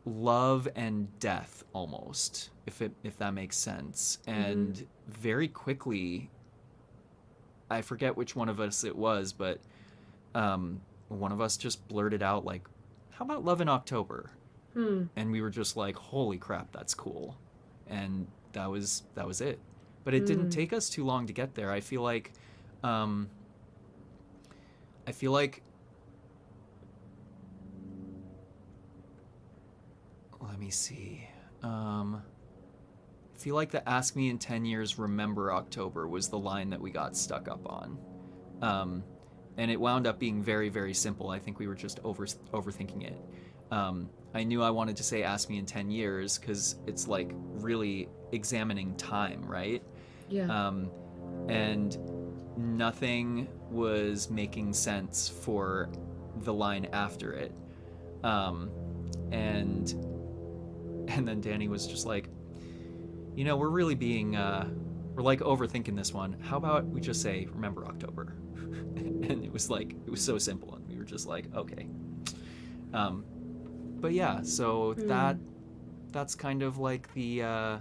love and death almost, if that makes sense. And very quickly, I forget which one of us it was, but one of us just blurted out like, how about Love in October? And we were just like, holy crap, that's cool. And that was it. But it didn't take us too long to get there. I feel like let me see. I feel like the Ask Me in 10 Years, Remember October was the line that we got stuck up on. And it wound up being very, very simple. I think we were just overthinking it. I knew I wanted to say Ask Me in 10 Years because it's like really examining time, right? Yeah. And nothing was making sense for the line after it. And then Danny was just like, you know, we're really being, we're like overthinking this one. How about we just say Remember October? And it was so simple, and we were just like, okay. But yeah, so that's kind of like the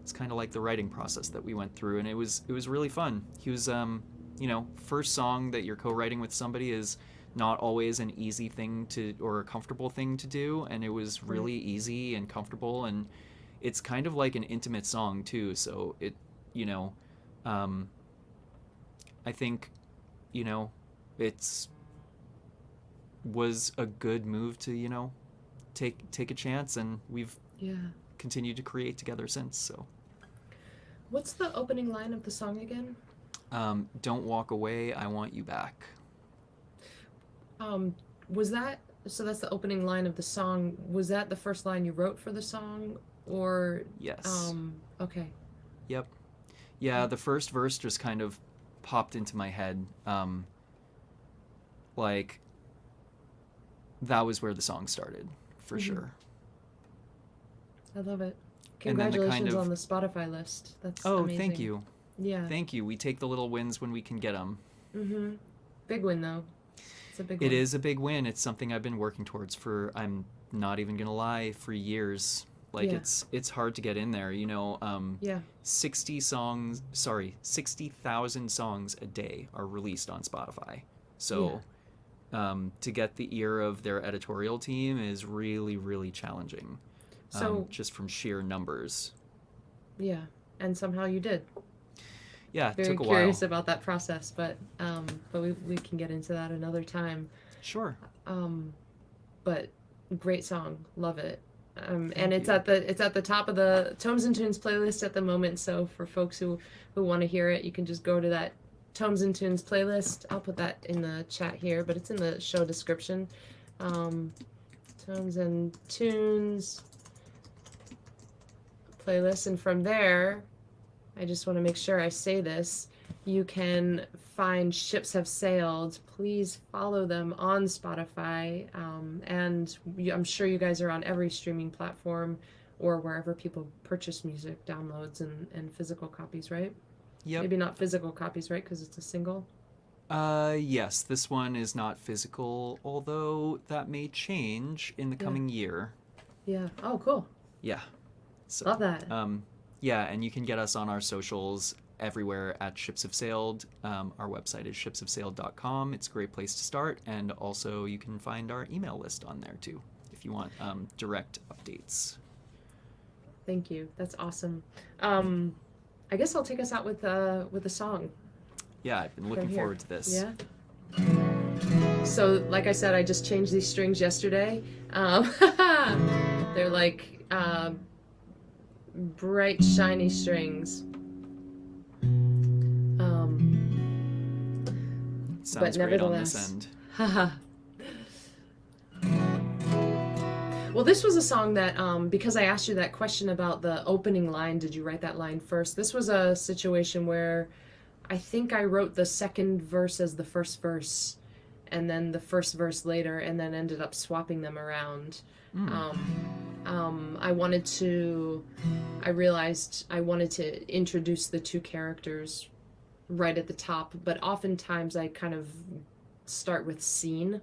it's kind of like the writing process that we went through, and it was really fun. He was you know, first song that you're co-writing with somebody is not always an easy thing to, or a comfortable thing to do, and it was really easy and comfortable, and it's kind of like an intimate song too, so it, you know, I think, you know, was a good move to, you know, take a chance, and we've continued to create together since. So What's the opening line of the song again? Don't walk away, I want you back. Was that, so that's the opening line of the song. Was that the first line you wrote for the song, or? Yes. Okay. Yep. Yeah, the first verse just kind of popped into my head. Like, that was where the song started, for sure. I love it. And then the Congratulations kind of, on the Spotify list. That's oh, amazing. thank you. Yeah. Thank you. We take the little wins when we can get them. Big win, though. It's a big win. It is a big win. It's something I've been working towards for, I'm not even going to lie, for years. Like, it's hard to get in there, you know. 60,000 songs a day are released on Spotify. So to get the ear of their editorial team is really, really challenging. So just from sheer numbers. Yeah, and somehow you did. Yeah, it Very took a while. curious about that process, but we can get into that another time. Sure. But great song, love it. And Thank it's you. at the top of the Tomes and Tunes playlist at the moment. So for folks who want to hear it, you can just go to that Tomes and Tunes playlist. I'll put that in the chat here, but it's in the show description. Tomes and Tunes playlist, and from there, I just want to make sure I say this. You can find Ships Have Sailed. Please follow them on Spotify. And I'm sure you guys are on every streaming platform or wherever people purchase music, downloads, and physical copies, right? Yep. Maybe not physical copies, right? Because it's a single. Yes, this one is not physical, although that may change in the coming year. Yeah. Oh, cool. Yeah. So, Love that. yeah, and you can get us on our socials everywhere at Ships Have Sailed. Our website is shipshavesailed.com. It's a great place to start, and also you can find our email list on there too if you want direct updates. Thank you. That's awesome. I guess I'll take us out with a song. Yeah, I've been looking here. forward to this. Yeah. So, like I said, I just changed these strings yesterday. They're like bright, shiny strings. Sounds great on this end. Haha. Well, this was a song that, because I asked you that question about the opening line, did you write that line first? This was a situation where I think I wrote the second verse as the first verse, and then the first verse later, and then ended up swapping them around. I realized I wanted to introduce the two characters right at the top, but oftentimes I kind of start with scene.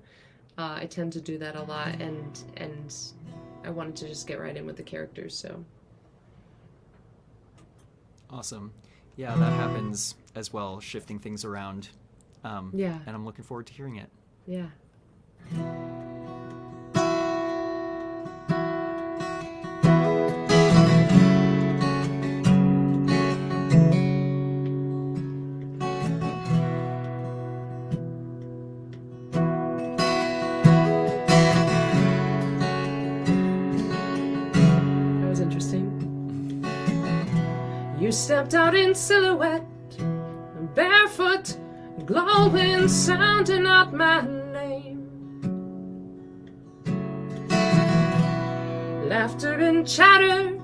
I tend to do that a lot, and I wanted to just get right in with the characters, so. Awesome. Yeah, that happens as well, shifting things around. Yeah. And I'm looking forward to hearing it. Yeah. That was interesting. You stepped out in silhouette, barefoot, glowing, sounding out my name. Laughter and chatter,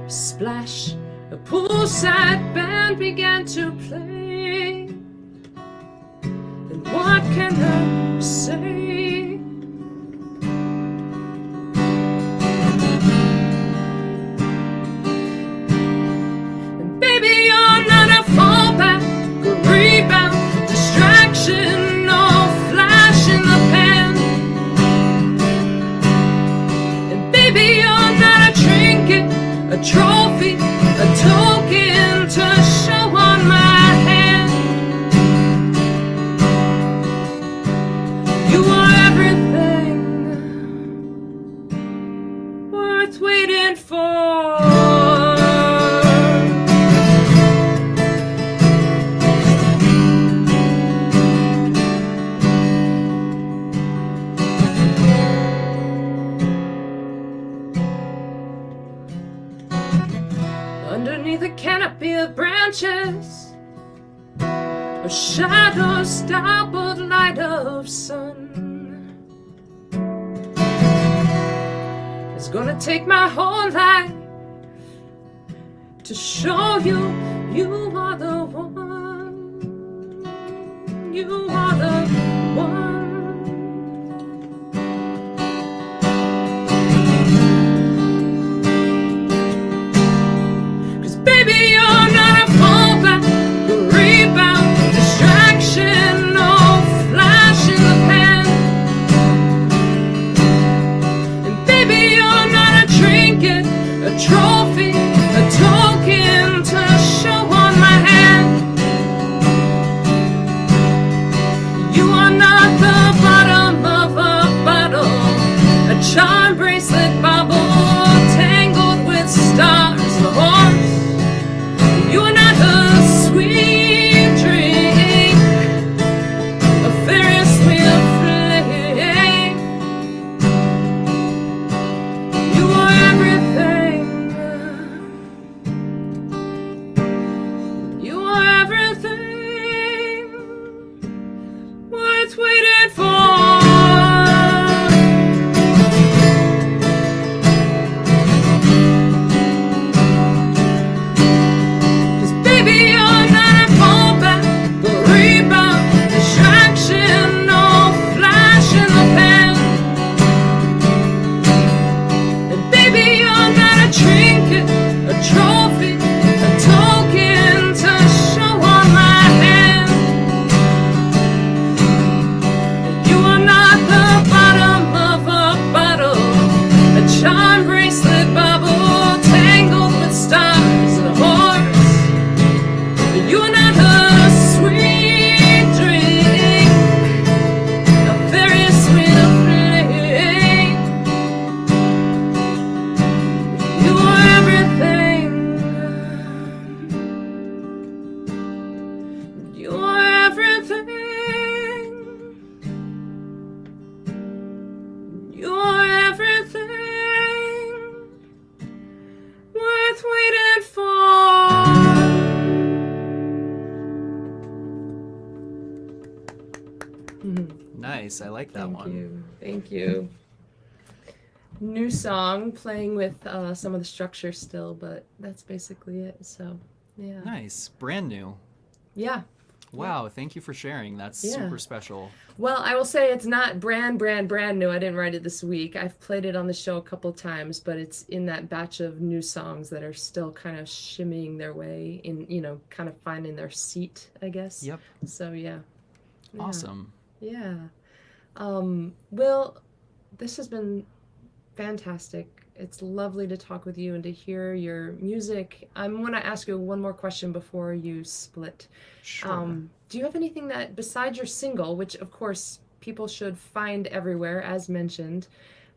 splash, a poolside band began to play. And what can I say? And baby, you're not a fallback, a rebound, distraction, no flash in the pan. And baby, you're not a trinket, a trophy, a token to show on my hand. You are everything worth waiting for. Underneath a canopy of branches, a shadow starboard light of sun. It's gonna take my whole life to show you you are the one. You are the one. Baby, you're not a fallback, a rebound, distraction, no flash in the pan. And baby, you're not a trinket, a trophy, a token to show on my hand. You are not the bottom of a bottle, a charm bracelet bauble tangled with stars, a horse. You are not a sweet nice. I like that one. Thank you. New song, playing with some of the structure still, but that's basically it. So, yeah. Nice. Brand new. Yeah. Wow, thank you for sharing. That's super special. Well, I will say it's not brand new. I didn't write it this week. I've played it on the show a couple times, but it's in that batch of new songs that are still kind of shimmying their way in, kind of finding their seat, I guess. Yep. So, yeah. Awesome. Yeah. Will, this has been fantastic. It's lovely to talk with you and to hear your music. I'm going to ask you one more question before you split. Sure. Do you have anything that, besides your single, which of course people should find everywhere, as mentioned,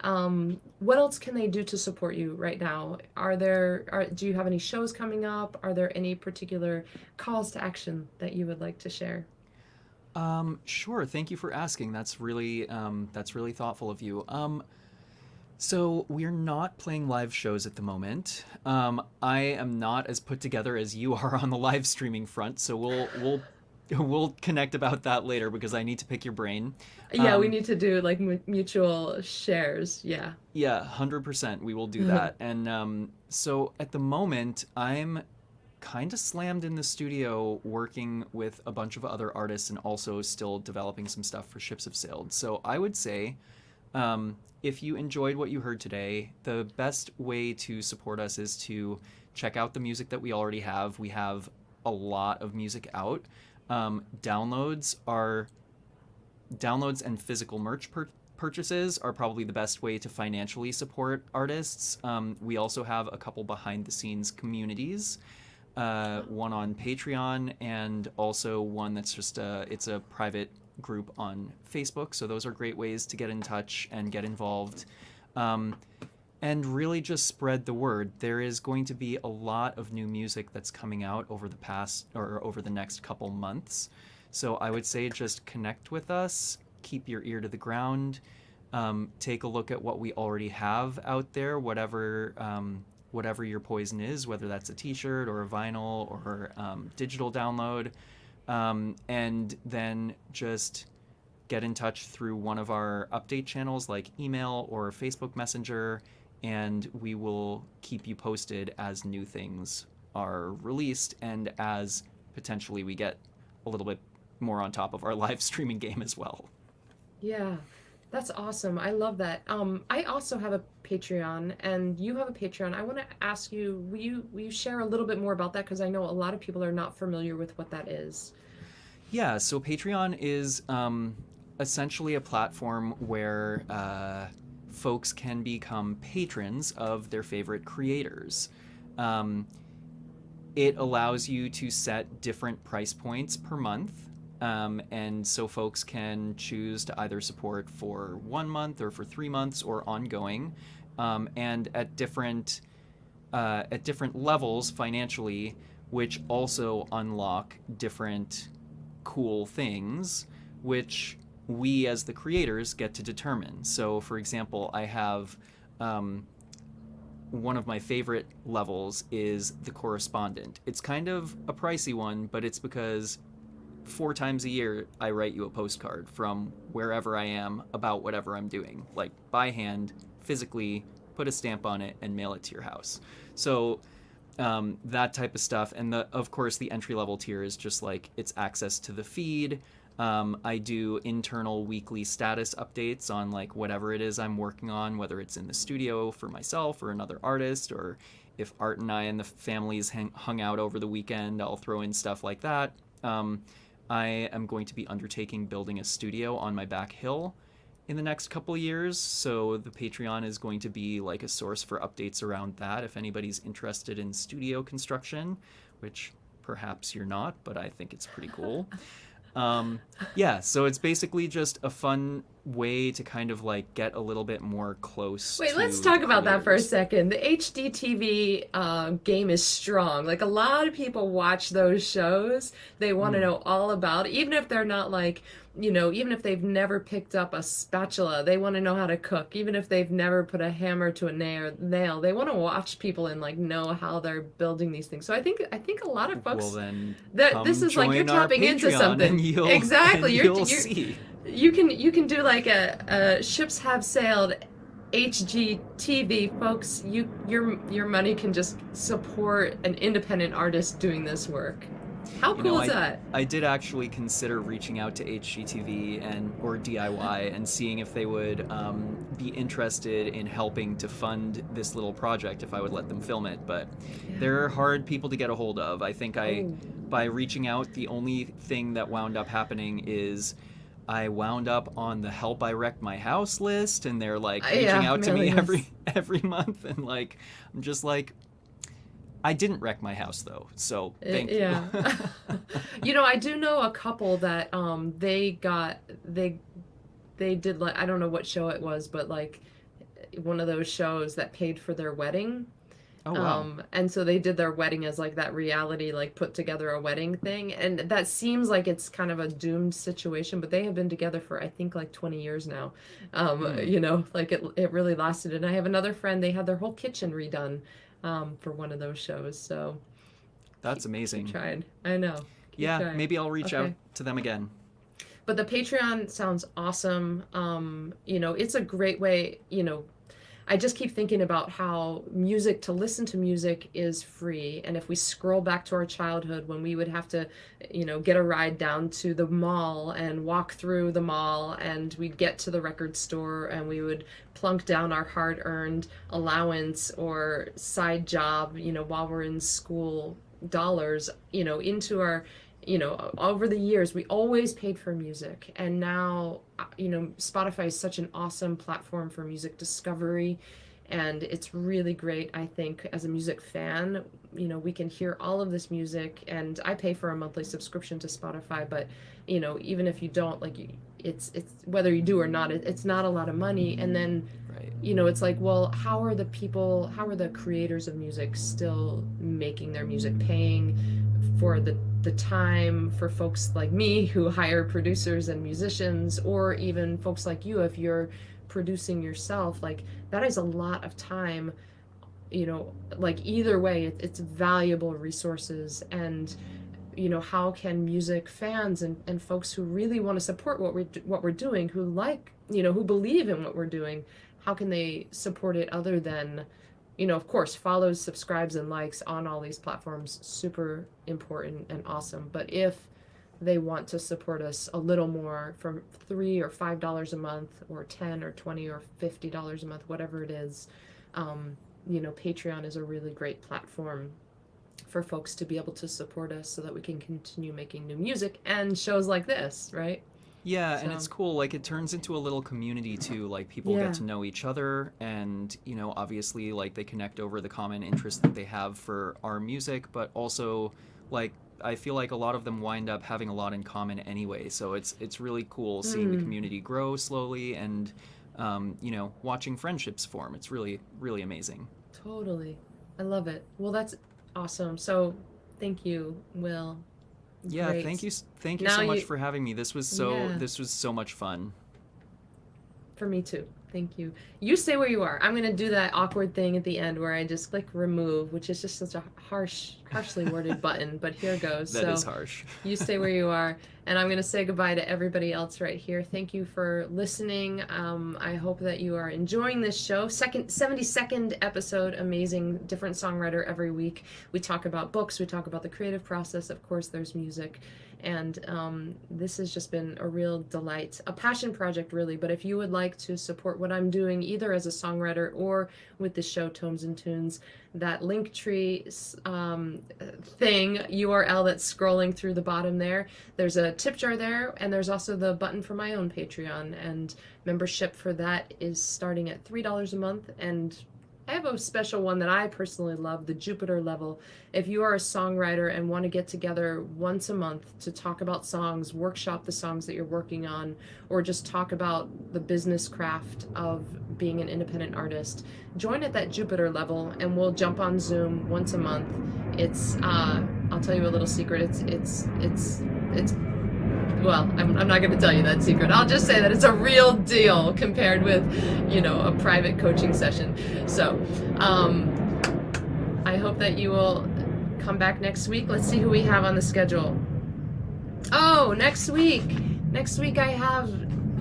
what else can they do to support you right now? Do you have any shows coming up? Are there any particular calls to action that you would like to share? Sure. Thank you for asking. That's really thoughtful of you. So we're not playing live shows at the moment. I am not as put together as you are on the live streaming front, so we'll connect about that later because I need to pick your brain. Yeah, we need to do like mutual shares. Yeah. Yeah, 100%. We will do that. And so at the moment, I'm kind of slammed in the studio working with a bunch of other artists and also still developing some stuff for ShipsHaveSailed. So I would say, if you enjoyed what you heard today, the best way to support us is to check out the music that we already have. We have a lot of music out. Downloads and physical merch purchases are probably the best way to financially support artists. We also have a couple behind the scenes communities, one on Patreon and also one that's just it's a private group on Facebook. So those are great ways to get in touch and get involved, and really just spread the word. There is going to be a lot of new music that's coming out over the next couple months. So I would say just connect with us, keep your ear to the ground, take a look at what we already have out there, whatever your poison is, whether that's a t-shirt or a vinyl or digital download. And then just get in touch through one of our update channels like email or Facebook Messenger, and we will keep you posted as new things are released and as potentially we get a little bit more on top of our live streaming game as well. Yeah, that's awesome. I love that. I also have a Patreon, and you have a Patreon. I want to ask you, will you share a little bit more about that? Because I know a lot of people are not familiar with what that is. Yeah, so Patreon is essentially a platform where folks can become patrons of their favorite creators. It allows you to set different price points per month. And so folks can choose to either support for 1 month or for 3 months or ongoing, and at different levels financially, which also unlock different cool things, which we as the creators get to determine. So for example, I have one of my favorite levels is the correspondent. It's kind of a pricey one, but it's because 4 times a year I write you a postcard from wherever I am about whatever I'm doing, like by hand, physically, put a stamp on it and mail it to your house. So that type of stuff. And of course the entry level tier is just like it's access to the feed. I do internal weekly status updates on like whatever it is I'm working on, whether it's in the studio for myself or another artist, or if Art and I and the families hung out over the weekend, I'll throw in stuff like that. I am going to be undertaking building a studio on my back hill in the next couple of years, so the Patreon is going to be like a source for updates around that if anybody's interested in studio construction, which perhaps you're not, but I think it's pretty cool. Yeah, so it's basically just a fun way to kind of like get a little bit more close. Wait, let's talk about that for a second. The HDTV game is strong. Like a lot of people watch those shows. They want to know all about it, even if they're not like, even if they've never picked up a spatula, they want to know how to cook. Even if they've never put a hammer to a nail, they want to watch people and like know how they're building these things. So I think a lot of folks, well, then that this is like you're tapping into something. You'll exactly. You'll see. You can do like a Ships Have Sailed HGTV, folks. Your money can just support an independent artist doing this work. How cool is that? I did actually consider reaching out to HGTV or DIY and seeing if they would be interested in helping to fund this little project if I would let them film it. But they're hard people to get a hold of. I think by reaching out, the only thing that wound up happening is I wound up on the Help I Wrecked My House list, and they're like reaching out to me every month, and like I'm just like, I didn't wreck my house though, so thank you. I do know a couple that they did, like, I don't know what show it was, but like one of those shows that paid for their wedding. Oh, wow. And so they did their wedding as like that reality, like put together a wedding thing. And that seems like it's kind of a doomed situation, but they have been together for, I think, like 20 years now. Like it really lasted. And I have another friend, they had their whole kitchen redone for one of those shows. So that's amazing. Keep trying. I know. Keep trying. Maybe I'll reach out to them again. But the Patreon sounds awesome. It's a great way, I just keep thinking about how to listen to music is free. And if we scroll back to our childhood when we would have to, get a ride down to the mall and walk through the mall, and we'd get to the record store and we would plunk down our hard-earned allowance or side job, while we're in school, dollars, into our, over the years, we always paid for music. And now, Spotify is such an awesome platform for music discovery. And it's really great, I think, as a music fan, we can hear all of this music. And I pay for a monthly subscription to Spotify, but, even if you don't, like, it's whether you do or not, it's not a lot of money. And then, it's like, well, how are the creators of music still making their music, paying for the time for folks like me who hire producers and musicians, or even folks like you, if you're producing yourself, like that is a lot of time, like either way, it's valuable resources. And how can music fans and folks who really want to support what we're doing, who like, who believe in what we're doing, how can they support it other than, of course, follows, subscribes, and likes on all these platforms, super important and awesome. But if they want to support us a little more, from $3 or $5 a month, or $10 or $20 or $50 a month, whatever it is, Patreon is a really great platform for folks to be able to support us so that we can continue making new music and shows like this, right? Yeah, and it's cool, like it turns into a little community too, like people get to know each other, and obviously like they connect over the common interest that they have for our music, but also like I feel like a lot of them wind up having a lot in common anyway, so it's really cool seeing the community grow slowly, and watching friendships form. It's really, really amazing. Totally. I love it. Well, that's awesome. So thank you, Will. Yeah, Great. thank you so much for having me. This was so much fun. For me too. Thank you. You stay where you are. I'm going to do that awkward thing at the end where I just click remove, which is just such a harshly worded button, but here goes. That is harsh. You stay where you are, and I'm going to say goodbye to everybody else right here. Thank you for listening. I hope that you are enjoying this show. 72nd episode, amazing, different songwriter every week. We talk about books, we talk about the creative process, of course there's music. And this has just been a real delight, a passion project really. But if you would like to support what I'm doing, either as a songwriter or with the show Tomes and Tunes, that Linktree thing, URL that's scrolling through the bottom there, there's a tip jar there, and there's also the button for my own Patreon. And membership for that is starting at $3 a month, and I have a special one that I personally love, the Jupiter level. If you are a songwriter and want to get together once a month to talk about songs, workshop the songs that you're working on, or just talk about the business craft of being an independent artist, join at that Jupiter level, and we'll jump on Zoom once a month. It's I'll tell you a little secret. It's well, I'm not going to tell you that secret. I'll just say that it's a real deal compared with, a private coaching session. So, I hope that you will come back next week. Let's see who we have on the schedule. Oh, next week I have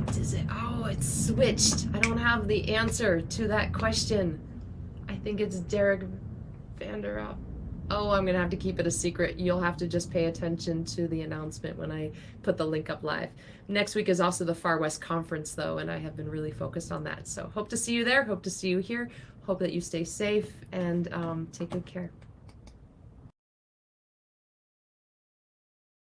What is it? Oh, it's switched. I don't have the answer to that question. I think it's Derek Vanderop. Oh, I'm gonna have to keep it a secret. You'll have to just pay attention to the announcement when I put the link up live. Next week is also the Far West Conference though, and I have been really focused on that. So hope to see you there, hope to see you here, hope that you stay safe and take good care.